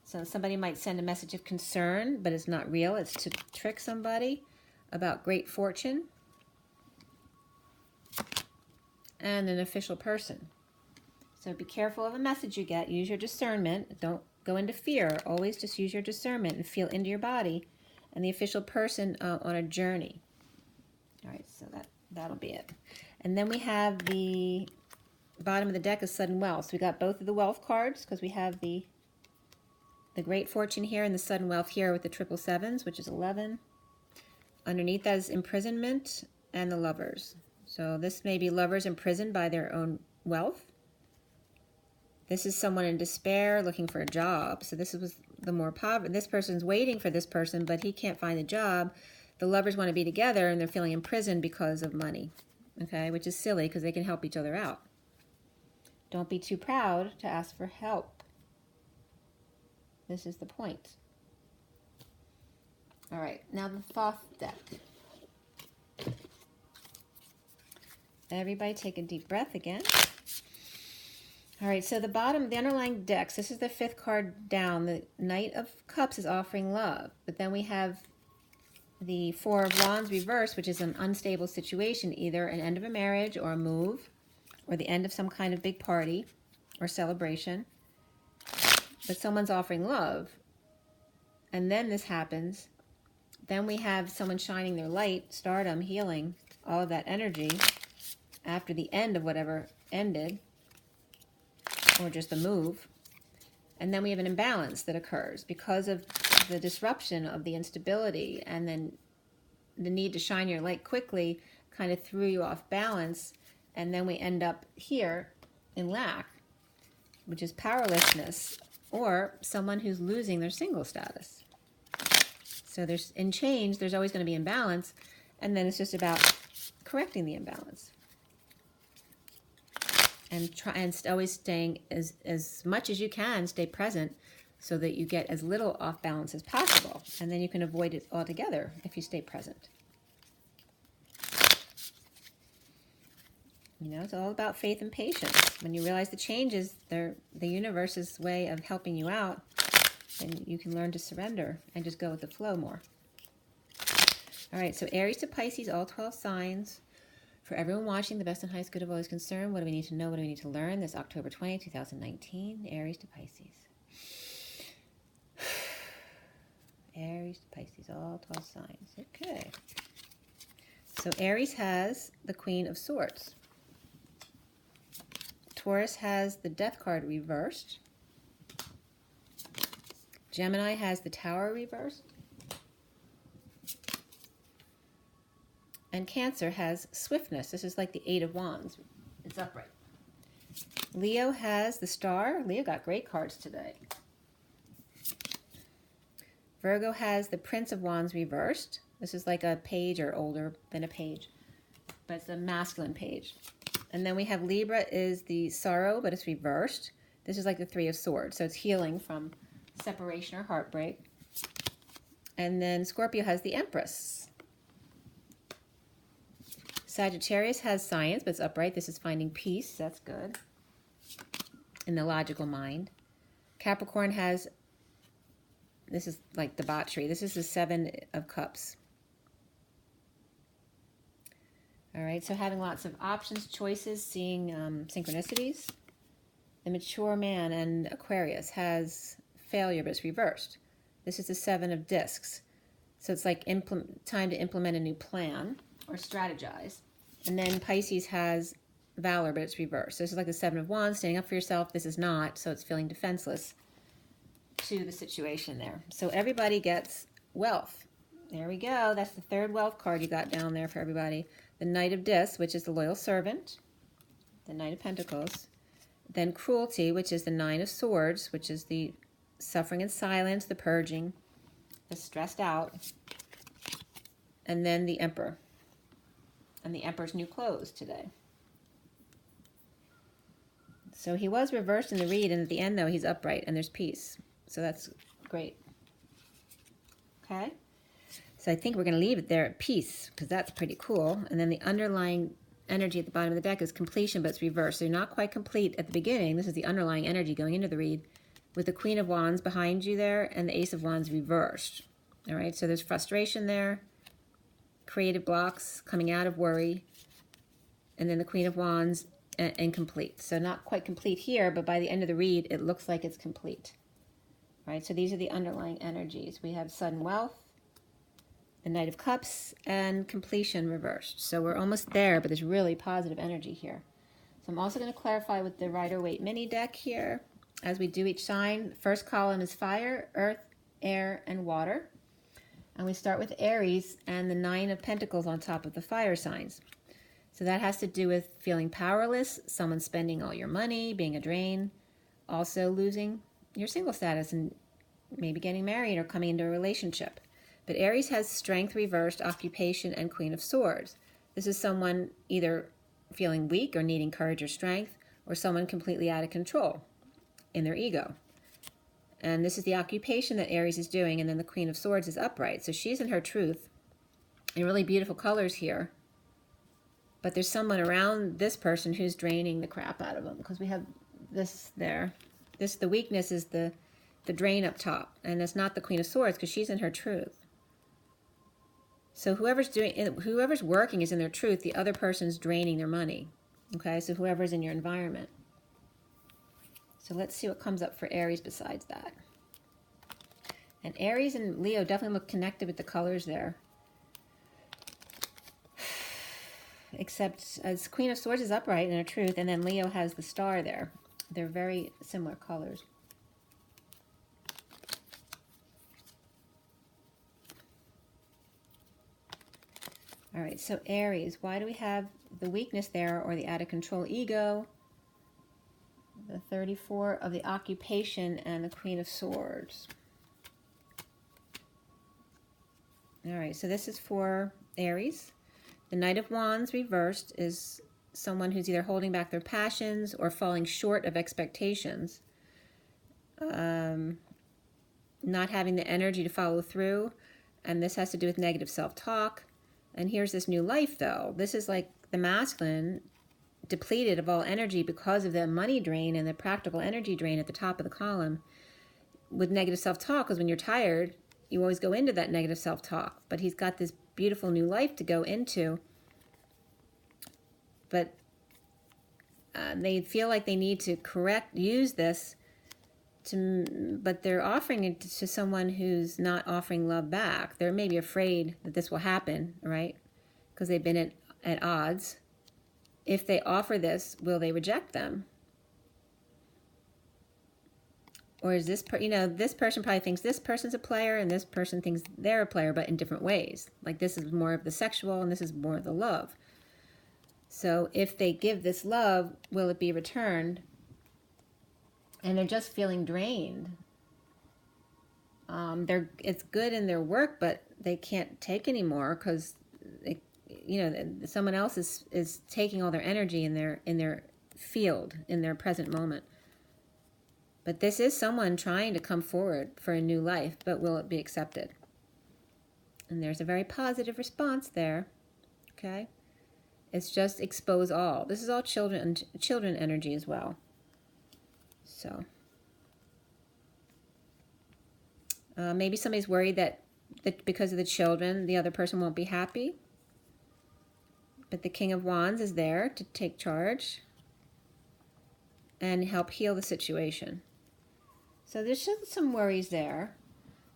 So somebody might send a message of concern, but it's not real. It's to trick somebody about great fortune. And an official person. So be careful of a message you get. Use your discernment. Don't go into fear. Always just use your discernment and feel into your body. And the official person on a journey. All right, so that'll be it. And then we have the bottom of the deck is sudden wealth. So we got both of the wealth cards because we have the great fortune here and the sudden wealth here with the triple sevens, which is 11. Underneath that is imprisonment and the lovers. So this may be lovers imprisoned by their own wealth. This is someone in despair looking for a job. So this was the more poverty. This person's waiting for this person, but he can't find a job. The lovers want to be together and they're feeling imprisoned because of money. Okay, which is silly because they can help each other out. Don't be too proud to ask for help. This is the point. All right, now the Thoth deck. Everybody take a deep breath again. All right, so the bottom, the underlying decks, this is the 5th card down. The Knight of Cups is offering love. But then we have the Four of Wands reversed, which is an unstable situation, either an end of a marriage or a move, or the end of some kind of big party or celebration. But someone's offering love, and then this happens. Then we have someone shining their light, stardom, healing, all of that energy after the end of whatever ended, or just a move. And then we have an imbalance that occurs because of the disruption of the instability, and then the need to shine your light quickly kind of threw you off balance, and then we end up here in lack, which is powerlessness, or someone who's losing their single status. So there's in change, there's always going to be imbalance, and then it's just about correcting the imbalance. And try and always staying as much as you can, stay present so that you get as little off balance as possible. And then you can avoid it altogether if you stay present. You know, it's all about faith and patience. When you realize the changes, they're the universe's way of helping you out, then you can learn to surrender and just go with the flow more. All right, so Aries to Pisces, all 12 signs. For everyone watching, the best and highest good of all is concerned. What do we need to know? What do we need to learn this October 20, 2019? Aries to Pisces. Aries to Pisces, all 12 signs. Okay. So Aries has the Queen of Swords. Taurus has the Death card reversed. Gemini has the Tower reversed. And Cancer has Swiftness. This is like the 8 of Wands. It's upright. Leo has the Star. Leo got great cards today. Virgo has the Prince of Wands reversed. This is like a page or older than a page, but it's a masculine page. And then we have Libra is the Sorrow, but it's reversed. This is like the 3 of Swords, so it's healing from separation or heartbreak. And then Scorpio has the Empress. Sagittarius has Science, but it's upright. This is finding peace. That's good. In the logical mind. Capricorn has, this is like debauchery. This is the 7 of Cups. All right, so having lots of options, choices, seeing synchronicities. The Mature Man and Aquarius has Failure, but it's reversed. This is the 7 of Discs. So it's like time to implement a new plan or strategize. And then Pisces has Valor, but it's reversed. So this is like the 7 of Wands, standing up for yourself. This is not, so it's feeling defenseless to the situation there. So everybody gets wealth. There we go. That's the 3rd wealth card you got down there for everybody. The Knight of Discs, which is the Loyal Servant. The Knight of Pentacles. then cruelty, which is the Nine of Swords, which is the suffering and silence, the purging, the stressed out, and then the Emperor. And the Emperor's new clothes today. So he was reversed in the read, and at the end, though, he's upright, and there's peace. So that's great. Okay? So I think we're going to leave it there at peace, because that's pretty cool. And then the underlying energy at the bottom of the deck is completion, but it's reversed. So you're not quite complete at the beginning. This is the underlying energy going into the read, with the Queen of Wands behind you there, and the Ace of Wands reversed. All right? So there's frustration there, creative blocks coming out of worry, and then the Queen of Wands, and complete. So not quite complete here, but by the end of the read, it looks like it's complete. Right? So these are the underlying energies. We have sudden wealth, the Knight of Cups, and completion reversed. So we're almost there, but there's really positive energy here. So I'm also going to clarify with the Rider-Waite mini deck here. As we do each sign, the first column is fire, earth, air, and water. And we start with Aries and the Nine of Pentacles on top of the fire signs. So that has to do with feeling powerless, someone spending all your money, being a drain, also losing your single status and maybe getting married or coming into a relationship. But Aries has strength reversed, occupation, and Queen of Swords. This is someone either feeling weak or needing courage or strength, or someone completely out of control in their ego. And this is the occupation that Aries is doing, and then the Queen of Swords is upright. So she's in her truth, in really beautiful colors here. But there's someone around this person who's draining the crap out of them, because we have this there. The weakness is the drain up top, and it's not the Queen of Swords because she's in her truth. So whoever's working is in their truth. The other person's draining their money. Okay, so whoever's in your environment. So let's see what comes up for Aries besides that. And Aries and Leo definitely look connected with the colors there. Except as Queen of Swords is upright in her truth, and then Leo has the star there. They're very similar colors. All right, so Aries, why do we have the weakness there, or the out of control ego, the 34 of the occupation, and the Queen of Swords? All right, so this is for Aries. The Knight of Wands reversed is someone who's either holding back their passions or falling short of expectations, not having the energy to follow through, and this has to do with negative self-talk. And here's this new life, though. This is like the masculine depleted of all energy because of the money drain and the practical energy drain at the top of the column with negative self-talk, because when you're tired, you always go into that negative self-talk. But he's got this beautiful new life to go into, but they feel like they need to use this but they're offering it to someone who's not offering love back. They're maybe afraid that this will happen, right? Because they've been at odds. If they offer this, will they reject them? Or is this, this person probably thinks this person's a player and this person thinks they're a player, but in different ways. Like this is more of the sexual and this is more of the love. So if they give this love, will it be returned? And they're just feeling drained. It's good in their work, but they can't take anymore because someone else is taking all their energy in their field, in their present moment. But this is someone trying to come forward for a new life, but will it be accepted? And there's a very positive response there. Okay? It's just expose all. This is all children energy as well. So maybe somebody's worried that because of the children, the other person won't be happy. But the King of Wands is there to take charge and help heal the situation. So there's just some worries there.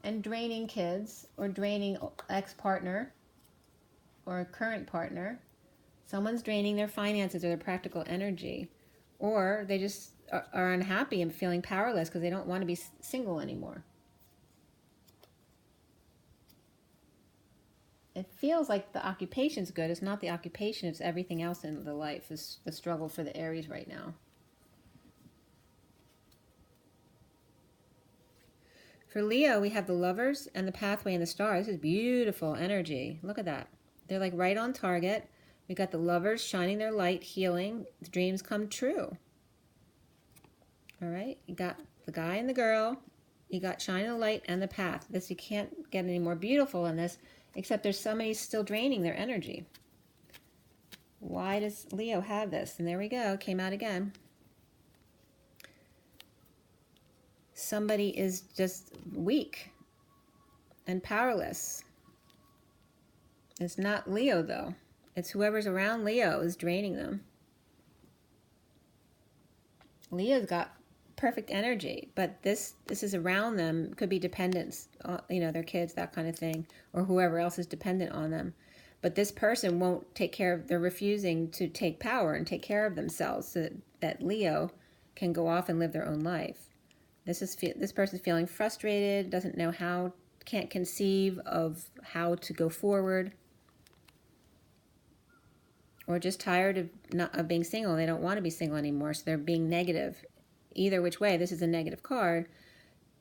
And draining kids or draining ex-partner or a current partner. Someone's draining their finances or their practical energy. Or they just are unhappy and feeling powerless because they don't want to be single anymore. It feels like the occupation's good. It's not the occupation, it's everything else in the life is the struggle for the Aries right now. For Leo, we have the Lovers and the Pathway and the Star. This is beautiful energy. Look at that. They're like right on target. We got the Lovers shining their light, healing. The dreams come true. All right. You got the guy and the girl. You got shining the light and the path. This, you can't get any more beautiful than this, except there's somebody still draining their energy. Why does Leo have this? And there we go. Came out again. Somebody is just weak and powerless. It's not Leo, though. It's whoever's around Leo is draining them. Leo's got perfect energy, but this is around them. Could be dependents, you know, their kids, that kind of thing, or whoever else is dependent on them. But this person won't take care of, they're refusing to take power and take care of themselves so that Leo can go off and live their own life. This person's feeling frustrated, doesn't know how, can't conceive of how to go forward, or just tired of being single. They don't want to be single anymore, so they're being negative. Either which way, this is a negative card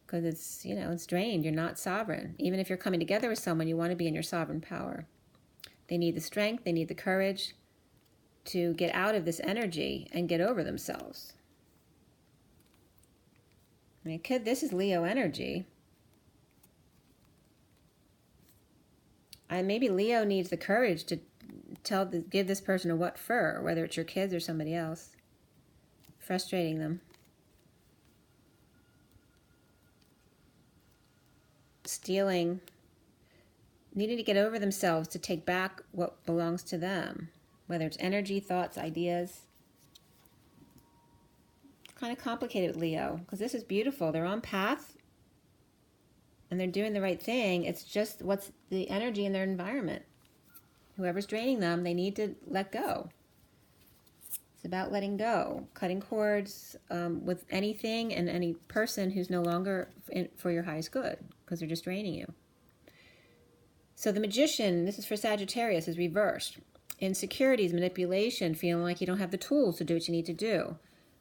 because it's, you know, it's drained. You're not sovereign. Even if you're coming together with someone, you want to be in your sovereign power. They need the strength, they need the courage to get out of this energy and get over themselves. I mean, this is Leo energy. And maybe Leo needs the courage to give this person a what for, whether it's your kids or somebody else. Frustrating them. Stealing. Needing to get over themselves to take back what belongs to them. Whether it's energy, thoughts, ideas. Kind of complicated with Leo, because this is beautiful. They're on path and they're doing the right thing. It's just what's the energy in their environment. Whoever's draining them, they need to let go. It's about letting go, cutting cords with anything and any person who's no longer for your highest good, because they're just draining you. So the Magician, this is for Sagittarius, is reversed. Insecurities, manipulation, feeling like you don't have the tools to do what you need to do.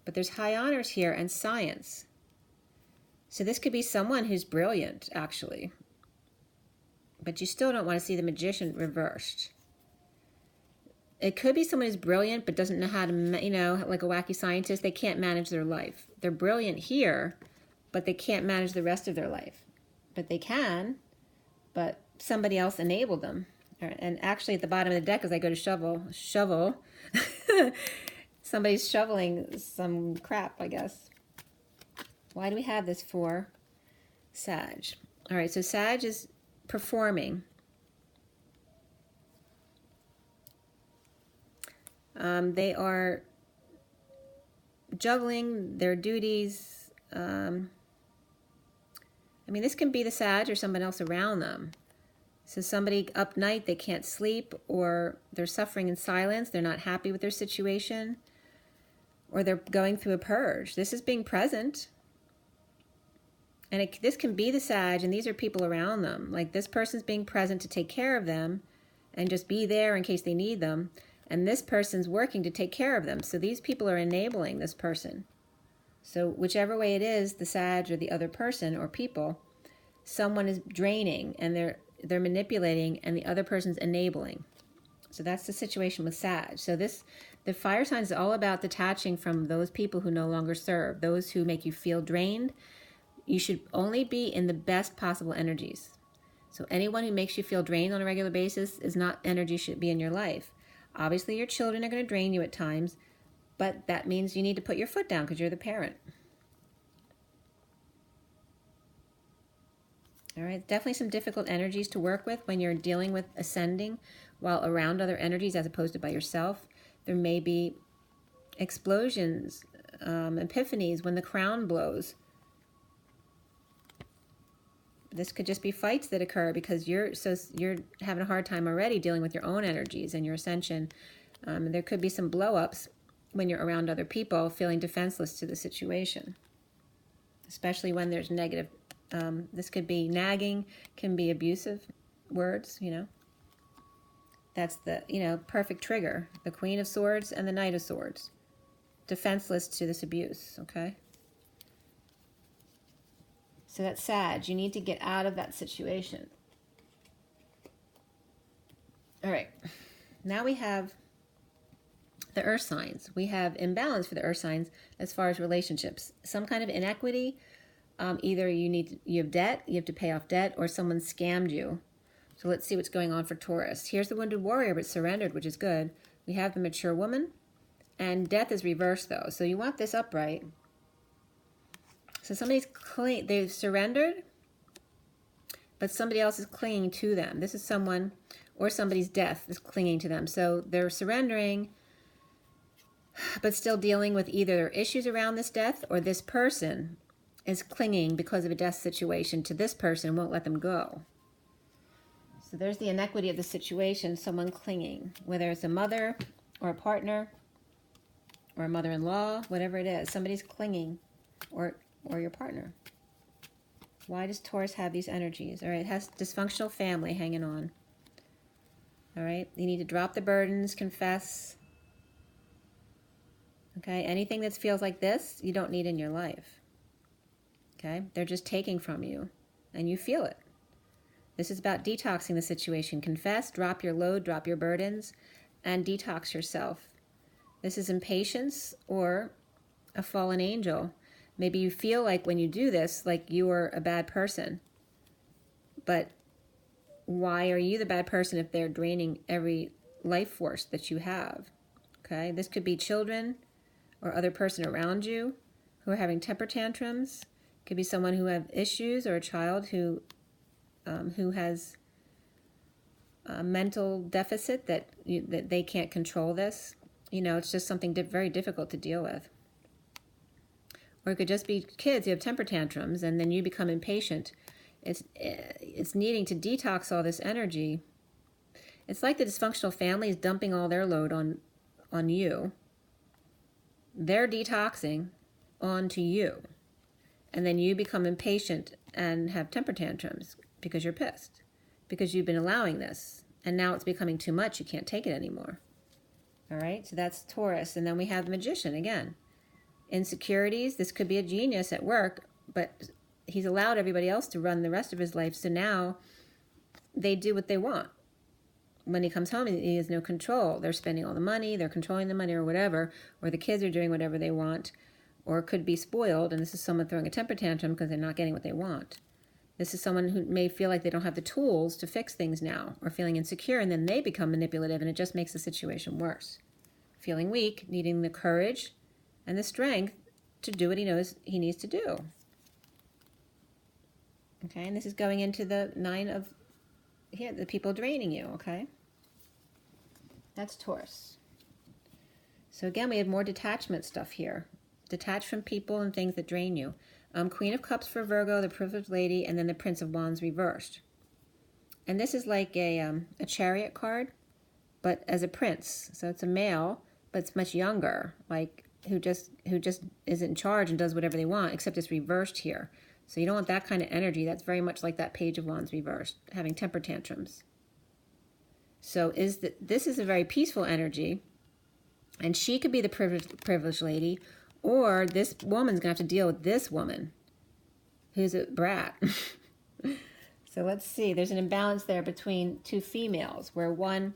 But there's high honors here and science. So this could be someone who's brilliant, actually. But you still don't want to see the Magician reversed. It could be someone who's brilliant but doesn't know how to, you know, like a wacky scientist. They can't manage their life. They're brilliant here, but they can't manage the rest of their life. But they can, but somebody else enabled them. And actually at the bottom of the deck, as I go to shovel, somebody's shoveling some crap, I guess. Why do we have this for Sag? All right, so Sag is performing. They are juggling their duties. I mean, this can be the Sag or someone else around them. So somebody up night, they can't sleep, or they're suffering in silence. They're not happy with their situation, or they're going through a purge. This is being present. And this can be the Sag, and these are people around them. Like this person's being present to take care of them and just be there in case they need them. And this person's working to take care of them. So these people are enabling this person. So whichever way it is, the Sag or the other person or people, someone is draining and they're manipulating and the other person's enabling. So that's the situation with Sag. So the fire sign is all about detaching from those people who no longer serve, those who make you feel drained. You should only be in the best possible energies. So anyone who makes you feel drained on a regular basis is not energy should be in your life. Obviously, your children are going to drain you at times, but that means you need to put your foot down because you're the parent. All right, definitely some difficult energies to work with when you're dealing with ascending while around other energies as opposed to by yourself. There may be explosions, epiphanies when the crown blows. This could just be fights that occur because you're having a hard time already dealing with your own energies and your ascension. There could be some blow-ups when you're around other people feeling defenseless to the situation, especially when there's negative. This could be nagging, can be abusive words, you know. That's the, you know, perfect trigger. The Queen of Swords and the Knight of Swords. Defenseless to this abuse, okay? So that's sad. You need to get out of that situation. All right. Now we have the earth signs. We have imbalance for the earth signs as far as relationships. Some kind of inequity. Either you have debt, you have to pay off debt, or someone scammed you. So let's see what's going on for Taurus. Here's the wounded warrior, but surrendered, which is good. We have the mature woman, and death is reversed though. So you want this upright. So they've surrendered, but somebody else is clinging to them. This is someone, or somebody's death is clinging to them. So they're surrendering, but still dealing with either issues around this death, or this person is clinging because of a death situation to this person and won't let them go. So there's the inequity of the situation, someone clinging, whether it's a mother or a partner or a mother-in-law, whatever it is, somebody's clinging, or your partner. Why does Taurus have these energies? All right, it has dysfunctional family hanging on. All right, you need to drop the burdens, confess. Okay, anything that feels like this, you don't need in your life. Okay, they're just taking from you, and you feel it. This is about detoxing the situation. Confess, drop your load, drop your burdens, and detox yourself. This is impatience or a fallen angel. Maybe you feel like when you do this, like you are a bad person. But why are you the bad person if they're draining every life force that you have? Okay, this could be children or other person around you who are having temper tantrums. It could be someone who have issues, or a child who has a mental deficit that they can't control this. You know, it's just something very difficult to deal with. Or it could just be kids who have temper tantrums, and then you become impatient. It's needing to detox all this energy. It's like the dysfunctional family is dumping all their load on you. They're detoxing onto you. And then you become impatient and have temper tantrums because you're pissed. Because you've been allowing this. And now it's becoming too much. You can't take it anymore. All right, so that's Taurus. And then we have the Magician again. Insecurities. This could be a genius at work, but he's allowed everybody else to run the rest of his life. So now they do what they want. When he comes home, he has no control. They're spending all the money, they're controlling the money or whatever, or the kids are doing whatever they want, or could be spoiled. And this is someone throwing a temper tantrum because they're not getting what they want. This is someone who may feel like they don't have the tools to fix things now, or feeling insecure, and then they become manipulative, and it just makes the situation worse. Feeling weak, needing the courage and the strength to do what he knows he needs to do. Okay, and this is going into the 9 of here, the people draining you, okay? That's Taurus. So again, we have more detachment stuff here. Detach from people and things that drain you. Queen of Cups for Virgo, the Privileged Lady, and then the Prince of Wands reversed. And this is like a Chariot card, but as a prince. So it's a male, but it's much younger, like who just is in charge and does whatever they want, except it's reversed here. So you don't want that kind of energy. That's very much like that Page of Wands reversed, having temper tantrums. So this is a very peaceful energy, and she could be the privileged lady, or this woman's going to have to deal with this woman who's a brat. So let's see. There's an imbalance there between two females, where one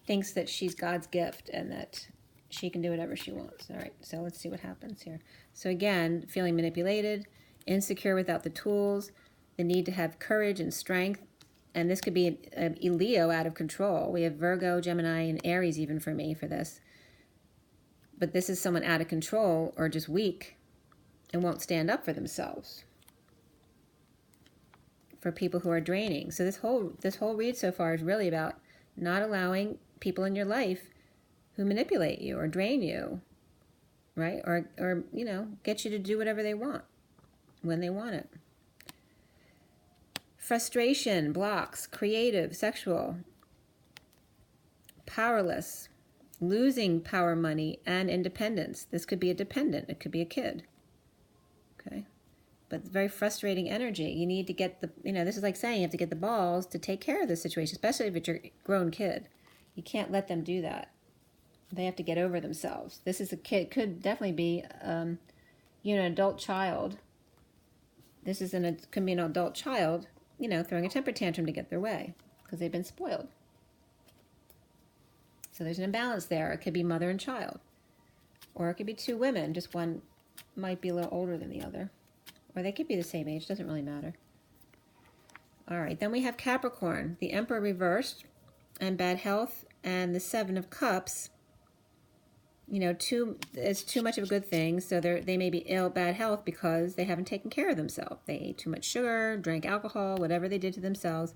thinks that she's God's gift and that she can do whatever she wants. All right, so let's see what happens here. So again, feeling manipulated, insecure without the tools, the need to have courage and strength. And this could be a Leo out of control. We have Virgo, Gemini, and Aries even for me for this. But this is someone out of control or just weak and won't stand up for themselves. For people who are draining. So this whole read so far is really about not allowing people in your life who manipulate you or drain you, right? Or you know, get you to do whatever they want when they want it. Frustration, blocks, creative, sexual, powerless, losing power, money, and independence. This could be a dependent. It could be a kid. Okay. But it's very frustrating energy. You need to get this is like saying you have to get the balls to take care of this situation, especially if it's your grown kid. You can't let them do that. They have to get over themselves. This is a kid, could definitely be, an adult child This is can be an adult child, you know, throwing a temper tantrum to get their way because they've been spoiled. So there's an imbalance there. It could be mother and child. Or it could be two women, just one might be a little older than the other. Or they could be the same age, doesn't really matter. All right, then we have Capricorn, the Emperor reversed, and bad health, and the Seven of Cups. You know, it's too much of a good thing, so they may be ill, bad health, because they haven't taken care of themselves. They ate too much sugar, drank alcohol, whatever they did to themselves.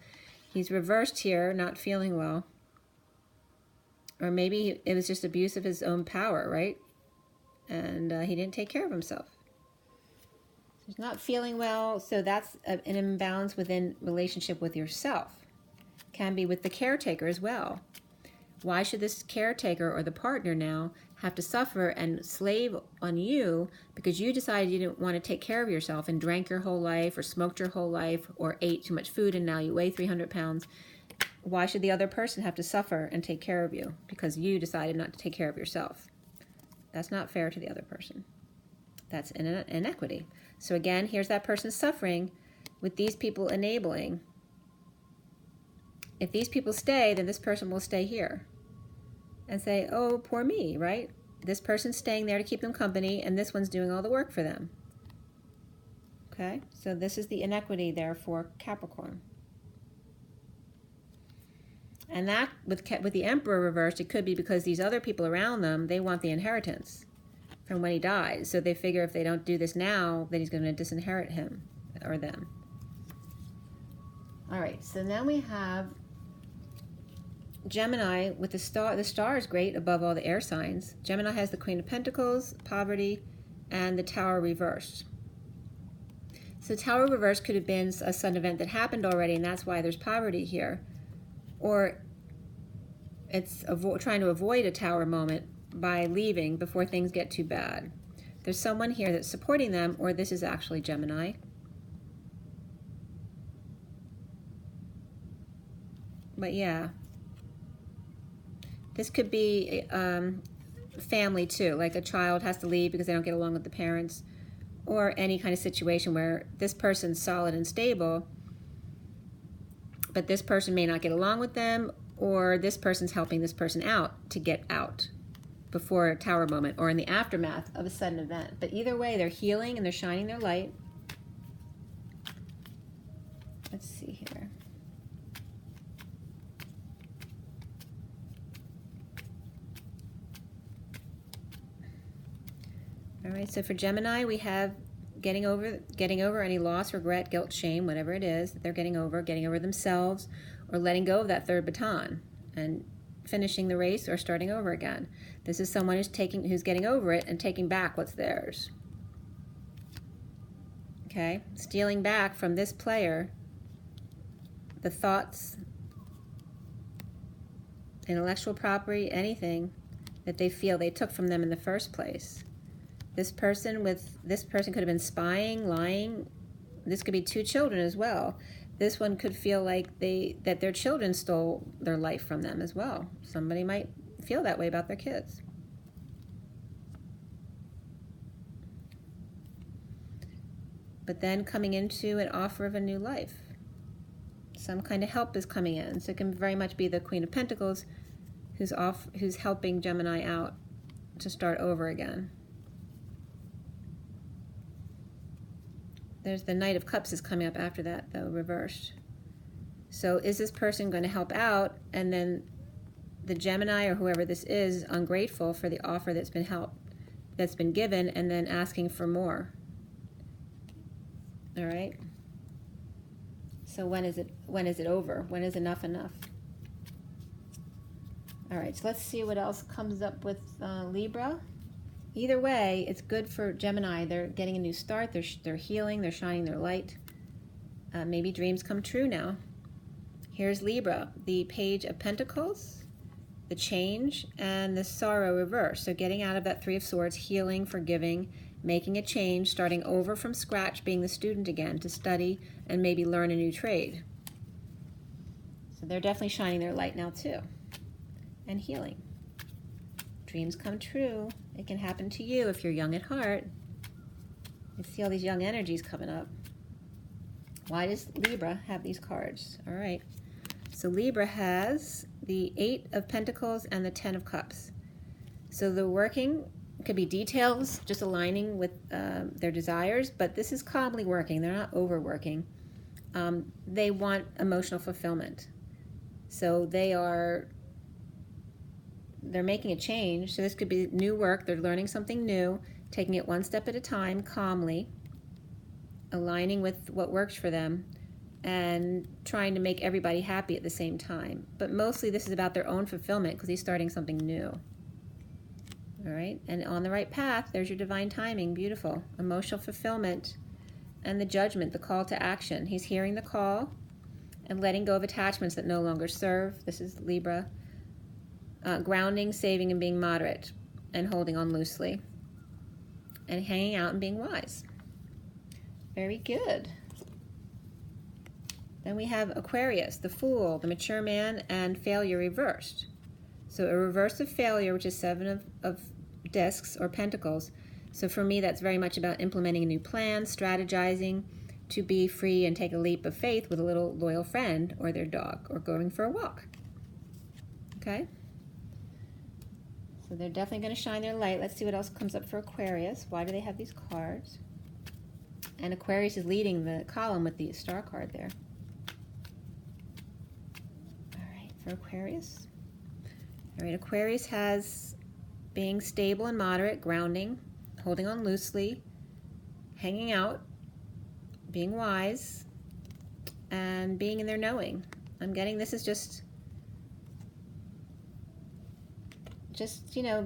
He's reversed here, not feeling well. Or maybe it was just abuse of his own power, right? And he didn't take care of himself. So he's not feeling well, so that's an imbalance within relationship with yourself. Can be with the caretaker as well. Why should this caretaker or the partner now have to suffer and slave on you because you decided you didn't want to take care of yourself and drank your whole life or smoked your whole life or ate too much food and now you weigh 300 pounds? Why should the other person have to suffer and take care of you because you decided not to take care of yourself? That's not fair to the other person. That's an inequity. So again, here's that person suffering with these people enabling. If these people stay, then this person will stay here and say, oh, poor me, right? This person's staying there to keep them company, and this one's doing all the work for them. Okay, so this is the inequity there for Capricorn. And that, with the Emperor reversed, it could be because these other people around them, they want the inheritance from when he dies. So they figure if they don't do this now, then he's going to disinherit him or them. All right, so now we have Gemini with the star. The star is great above all the air signs. Gemini has the Queen of Pentacles, poverty, and the Tower reversed. So Tower reversed could have been a sudden event that happened already, and that's why there's poverty here. Or it's trying to avoid a Tower moment by leaving before things get too bad. There's someone here that's supporting them, or this is actually Gemini. But yeah, this could be family too, like a child has to leave because they don't get along with the parents, or any kind of situation where this person's solid and stable, but this person may not get along with them, or this person's helping this person out to get out before a Tower moment or in the aftermath of a sudden event. But either way, they're healing and they're shining their light. Let's see here. All right, so for Gemini, we have getting over any loss, regret, guilt, shame, whatever it is that they're getting over themselves, or letting go of that third baton and finishing the race or starting over again. This is someone who's getting over it and taking back what's theirs. Okay, stealing back from this player the thoughts, intellectual property, anything that they feel they took from them in the first place. This person could have been spying, lying. This could be two children as well. This one could feel like that their children stole their life from them as well. Somebody might feel that way about their kids. But then coming into an offer of a new life. Some kind of help is coming in. So it can very much be the Queen of Pentacles who's helping Gemini out to start over again. There's the Knight of Cups is coming up after that, though, reversed. So is this person going to help out, and then the Gemini or whoever this is ungrateful for the offer that's been given, and then asking for more? All right. So when is it over? When is enough enough? All right. So let's see what else comes up with Libra. Either way, it's good for Gemini. They're getting a new start. They're healing. They're shining their light. Maybe dreams come true now. Here's Libra, the Page of Pentacles, the change, and the sorrow reverse. So getting out of that Three of Swords, healing, forgiving, making a change, starting over from scratch, being the student again to study and maybe learn a new trade. So they're definitely shining their light now too, and healing. Dreams come true. It can happen to you if you're young at heart. You see all these young energies coming up. Why does Libra have these cards? All right. So Libra has the 8 of Pentacles and the 10 of Cups. So the working could be details, just aligning with their desires, but this is calmly working. They're not overworking. They want emotional fulfillment. So they're making a change. So this could be new work. They're learning something new, taking it one step at a time, calmly, aligning with what works for them, and trying to make everybody happy at the same time. But mostly this is about their own fulfillment because he's starting something new. All right, and on the right path, there's your divine timing. Beautiful. Emotional fulfillment and the judgment, the call to action. He's hearing the call and letting go of attachments that no longer serve. This is Libra. Grounding, saving, and being moderate, and holding on loosely, and hanging out and being wise. Very good. Then we have Aquarius, the Fool, the mature man, and failure reversed. So a reverse of failure, which is 7 of discs or pentacles. So for me, that's very much about implementing a new plan, strategizing to be free and take a leap of faith with a little loyal friend or their dog, or going for a walk. Okay? So they're definitely going to shine their light. Let's see what else comes up for Aquarius. Why do they have these cards? And Aquarius is leading the column with the star card there. All right, for Aquarius. All right, Aquarius has being stable and moderate, grounding, holding on loosely, hanging out, being wise, and being in their knowing. I'm getting this is just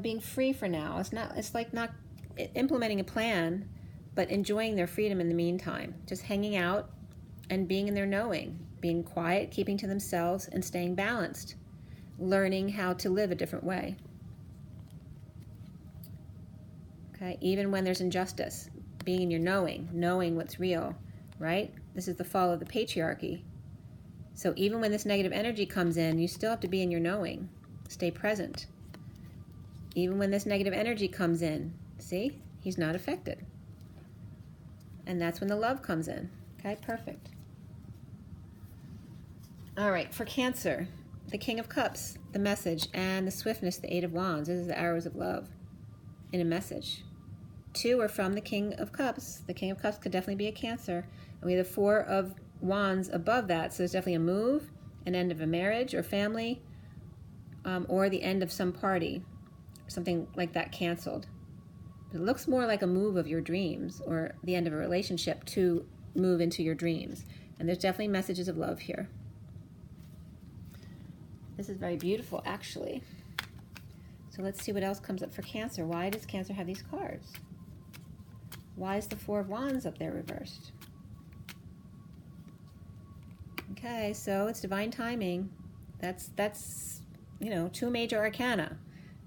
being free for now. It's like not implementing a plan, but enjoying their freedom in the meantime. Just hanging out and being in their knowing, being quiet, keeping to themselves, and staying balanced, learning how to live a different way. Okay, even when there's injustice, being in your knowing what's real, right? This is the fall of the patriarchy. So even when this negative energy comes in, you still have to be in your knowing. Stay present. Even when this negative energy comes in, see, he's not affected. And that's when the love comes in. Okay, perfect. All right, for Cancer, the King of Cups, the message, and the swiftness, the 8 of Wands. This is the arrows of love in a message. 2 are from the King of Cups. The King of Cups could definitely be a Cancer. And we have the 4 of Wands above that. So there's definitely a move, an end of a marriage or family, or the end of some party. Something like that canceled. It looks more like a move of your dreams or the end of a relationship to move into your dreams. And there's definitely messages of love here. This is very beautiful, actually. So let's see what else comes up for Cancer. Why does Cancer have these cards? Why is the 4 of Wands up there reversed? Okay, so it's divine timing. That's 2 major arcana.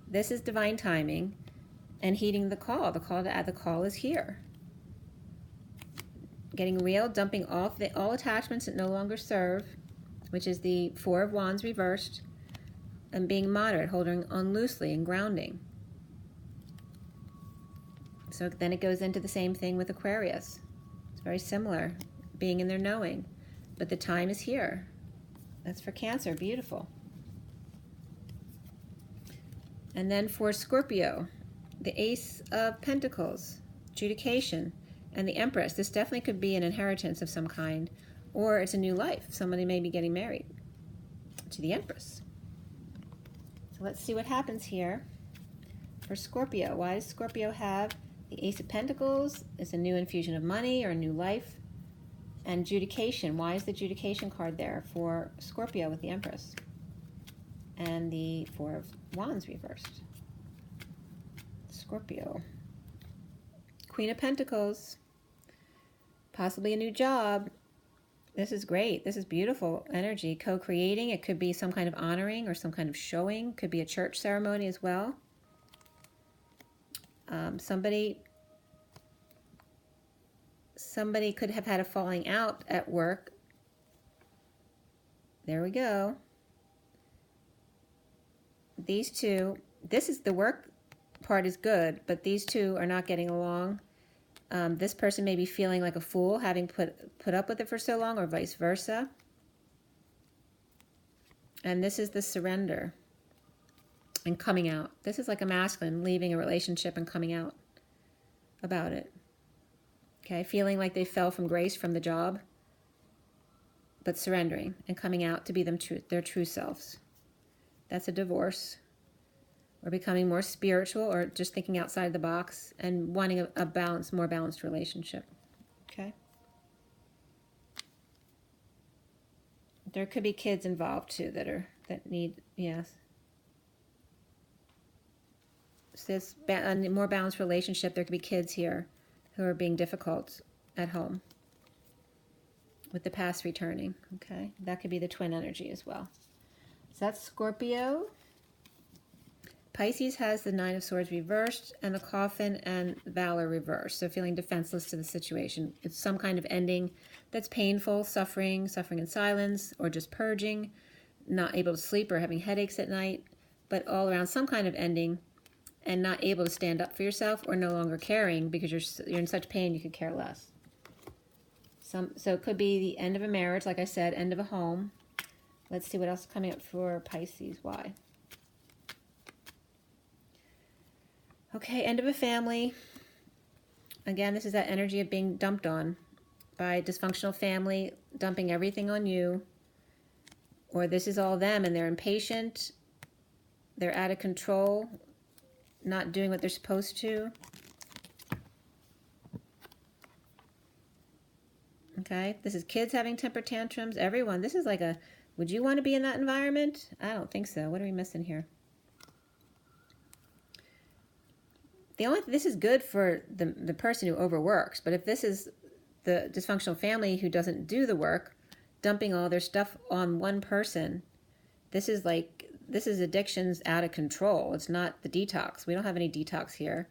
This is divine timing and heeding the call. The call to add the call is here. Getting real, dumping off all attachments that no longer serve, which is the 4 of Wands reversed, and being moderate, holding on loosely and grounding. So then it goes into the same thing with Aquarius. It's very similar, being in their knowing. But the time is here. That's for Cancer, beautiful. And then for Scorpio, the Ace of Pentacles, adjudication, and the Empress. This definitely could be an inheritance of some kind, or it's a new life. Somebody may be getting married to the Empress. So let's see what happens here for Scorpio. Why does Scorpio have the Ace of Pentacles? It's a new infusion of money or a new life. And adjudication. Why is the adjudication card there for Scorpio with the Empress? And the 4 of Wands reversed. Scorpio. Queen of Pentacles. Possibly a new job. This is great. This is beautiful energy. Co-creating. It could be some kind of honoring or some kind of showing. Could be a church ceremony as well. Somebody could have had a falling out at work. There we go. These two, this is the work part is good, but these two are not getting along. This person may be feeling like a fool, having put up with it for so long, or vice versa. And this is the surrender and coming out. This is like a masculine leaving a relationship and coming out about it. Okay, feeling like they fell from grace from the job, but surrendering and coming out to be their true selves. That's a divorce, or becoming more spiritual, or just thinking outside the box and wanting a more balanced relationship. Okay. There could be kids involved too that need, yes. So this a more balanced relationship. There could be kids here who are being difficult at home with the past returning. Okay, that could be the twin energy as well. So that's Scorpio. Pisces has the Nine of Swords reversed and the Coffin and Valor reversed. So feeling defenseless to the situation. It's some kind of ending that's painful, suffering in silence, or just purging, not able to sleep or having headaches at night, but all around some kind of ending, and not able to stand up for yourself, or no longer caring because you're in such pain you could care less. So it could be the end of a marriage, like I said, end of a home. Let's see what else is coming up for Pisces. Why? Okay, end of a family. Again, this is that energy of being dumped on by a dysfunctional family, dumping everything on you. Or this is all them and they're impatient. They're out of control, not doing what they're supposed to. Okay, this is kids having temper tantrums. Everyone, this is like a, would you want to be in that environment? I don't think so. What are we missing here? This is good for the person who overworks, but if this is the dysfunctional family who doesn't do the work, dumping all their stuff on one person, this is addictions out of control. It's not the detox. We don't have any detox here.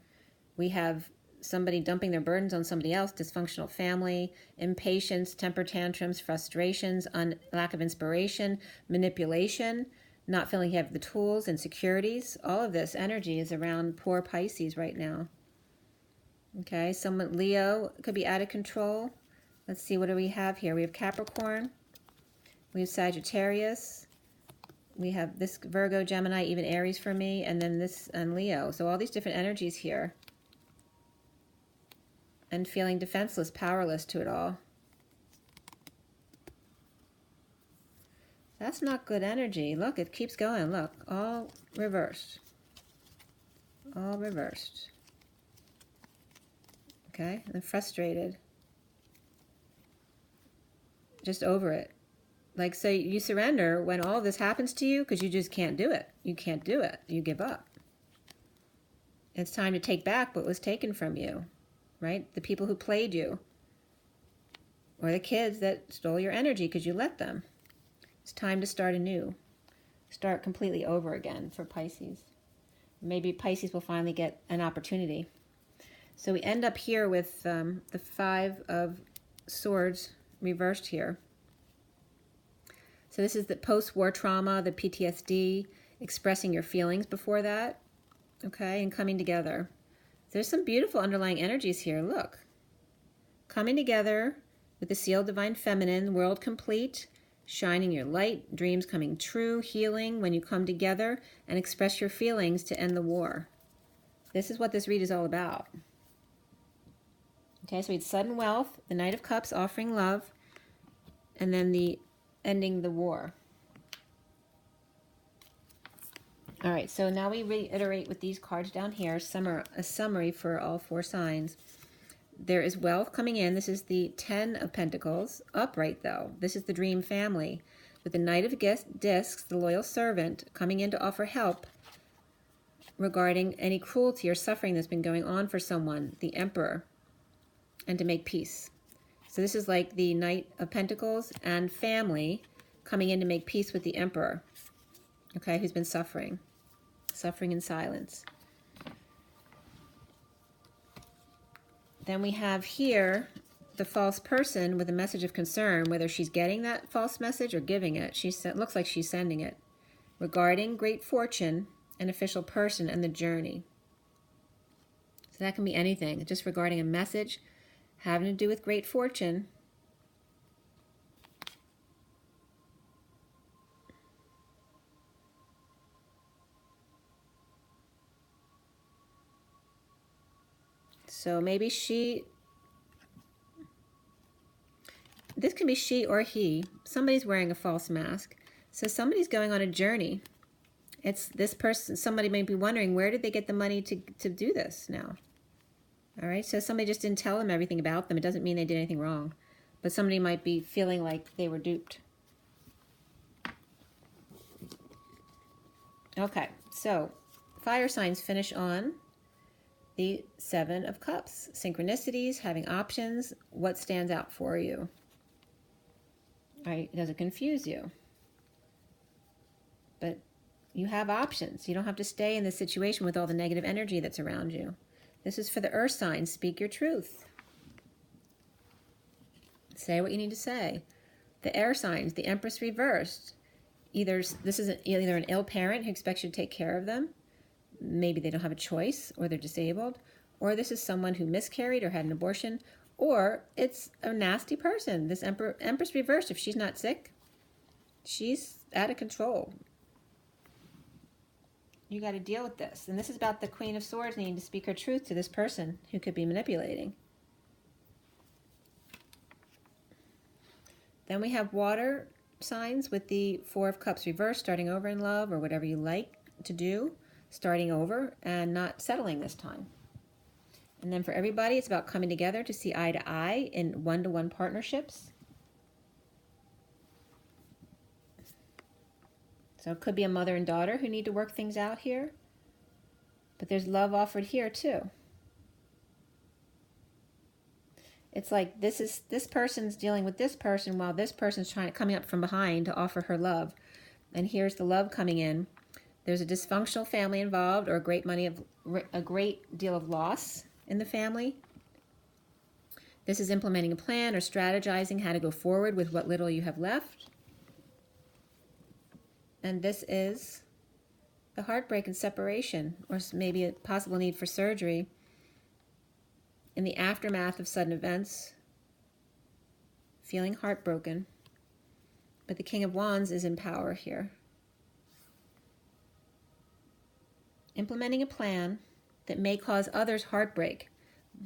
We have somebody dumping their burdens on somebody else, dysfunctional family, impatience, temper tantrums, frustrations, lack of inspiration, manipulation, not feeling you have the tools, insecurities. All of this energy is around poor Pisces right now. Okay, someone, Leo, could be out of control. Let's see, what do we have here? We have Capricorn. We have Sagittarius. We have this Virgo, Gemini, even Aries for me, and then this and Leo. So all these different energies here. And feeling defenseless, powerless to it all. That's not good energy. Look, it keeps going. Look, all reversed. All reversed. Okay, and frustrated. Just over it. Like, so you surrender when all this happens to you because you just can't do it. You can't do it. You give up. It's time to take back what was taken from you, right? The people who played you, or the kids that stole your energy because you let them. It's time to start anew. Start completely over again for Pisces. Maybe Pisces will finally get an opportunity. So we end up here with the Five of Swords reversed here. So this is the post-war trauma, the PTSD, expressing your feelings before that, okay, and coming together. There's some beautiful underlying energies here. Look. Coming together with the sealed divine feminine, world complete, shining your light, dreams coming true, healing when you come together and express your feelings to end the war. This is what this read is all about. Okay, so we had sudden wealth, the Knight of Cups offering love, and then the ending the war. All right, so now we reiterate with these cards down here, a summary for all four signs. There is wealth coming in. This is the 10 of Pentacles. Upright, though. This is the dream family. With the Knight of Discs, the loyal servant, coming in to offer help regarding any cruelty or suffering that's been going on for someone, the Emperor, and to make peace. So this is like the Knight of Pentacles and family coming in to make peace with the Emperor, okay, who's been suffering in silence. Then we have here the false person with a message of concern, whether she's getting that false message or giving it. Looks like she's sending it. Regarding great fortune, an official person, and the journey. So that can be anything, just regarding a message having to do with great fortune. So maybe this can be she or he. Somebody's wearing a false mask. So somebody's going on a journey. It's this person, somebody may be wondering, where did they get the money to do this now? All right, so somebody just didn't tell them everything about them. It doesn't mean they did anything wrong. But somebody might be feeling like they were duped. Okay, so fire signs finish on the Seven of Cups. Synchronicities, having options, what stands out for you? All right, does it confuse you? But you have options. You don't have to stay in this situation with all the negative energy that's around you. This is for the earth signs. Speak your truth. Say what you need to say. The air signs, the Empress reversed. This is either an ill parent who expects you to take care of them. Maybe they don't have a choice, or they're disabled, or this is someone who miscarried or had an abortion, or it's a nasty person. This Empress reversed, if she's not sick, she's out of control. You got to deal with this. And this is about the Queen of Swords needing to speak her truth to this person who could be manipulating. Then we have water signs with the Four of Cups reversed, starting over in love or whatever you like to do. Starting over and not settling this time. And then for everybody, it's about coming together to see eye to eye in one-to-one partnerships. So it could be a mother and daughter who need to work things out here. But there's love offered here too. It's like this person's dealing with this person while this person's coming up from behind to offer her love. And here's the love coming in. There's a dysfunctional family involved, or a great deal of loss in the family. This is implementing a plan or strategizing how to go forward with what little you have left. And this is the heartbreak and separation, or maybe a possible need for surgery in the aftermath of sudden events, feeling heartbroken. But the King of Wands is in power here. Implementing a plan that may cause others heartbreak,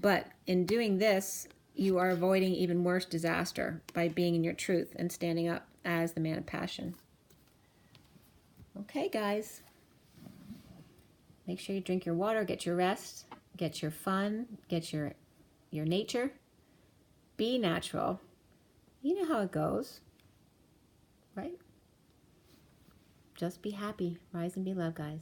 but in doing this, you are avoiding even worse disaster by being in your truth and standing up as the man of passion. Okay, guys. Make sure you drink your water, get your rest, get your fun, get your nature. Be natural. You know how it goes, right? Just be happy. Rise and be loved, guys.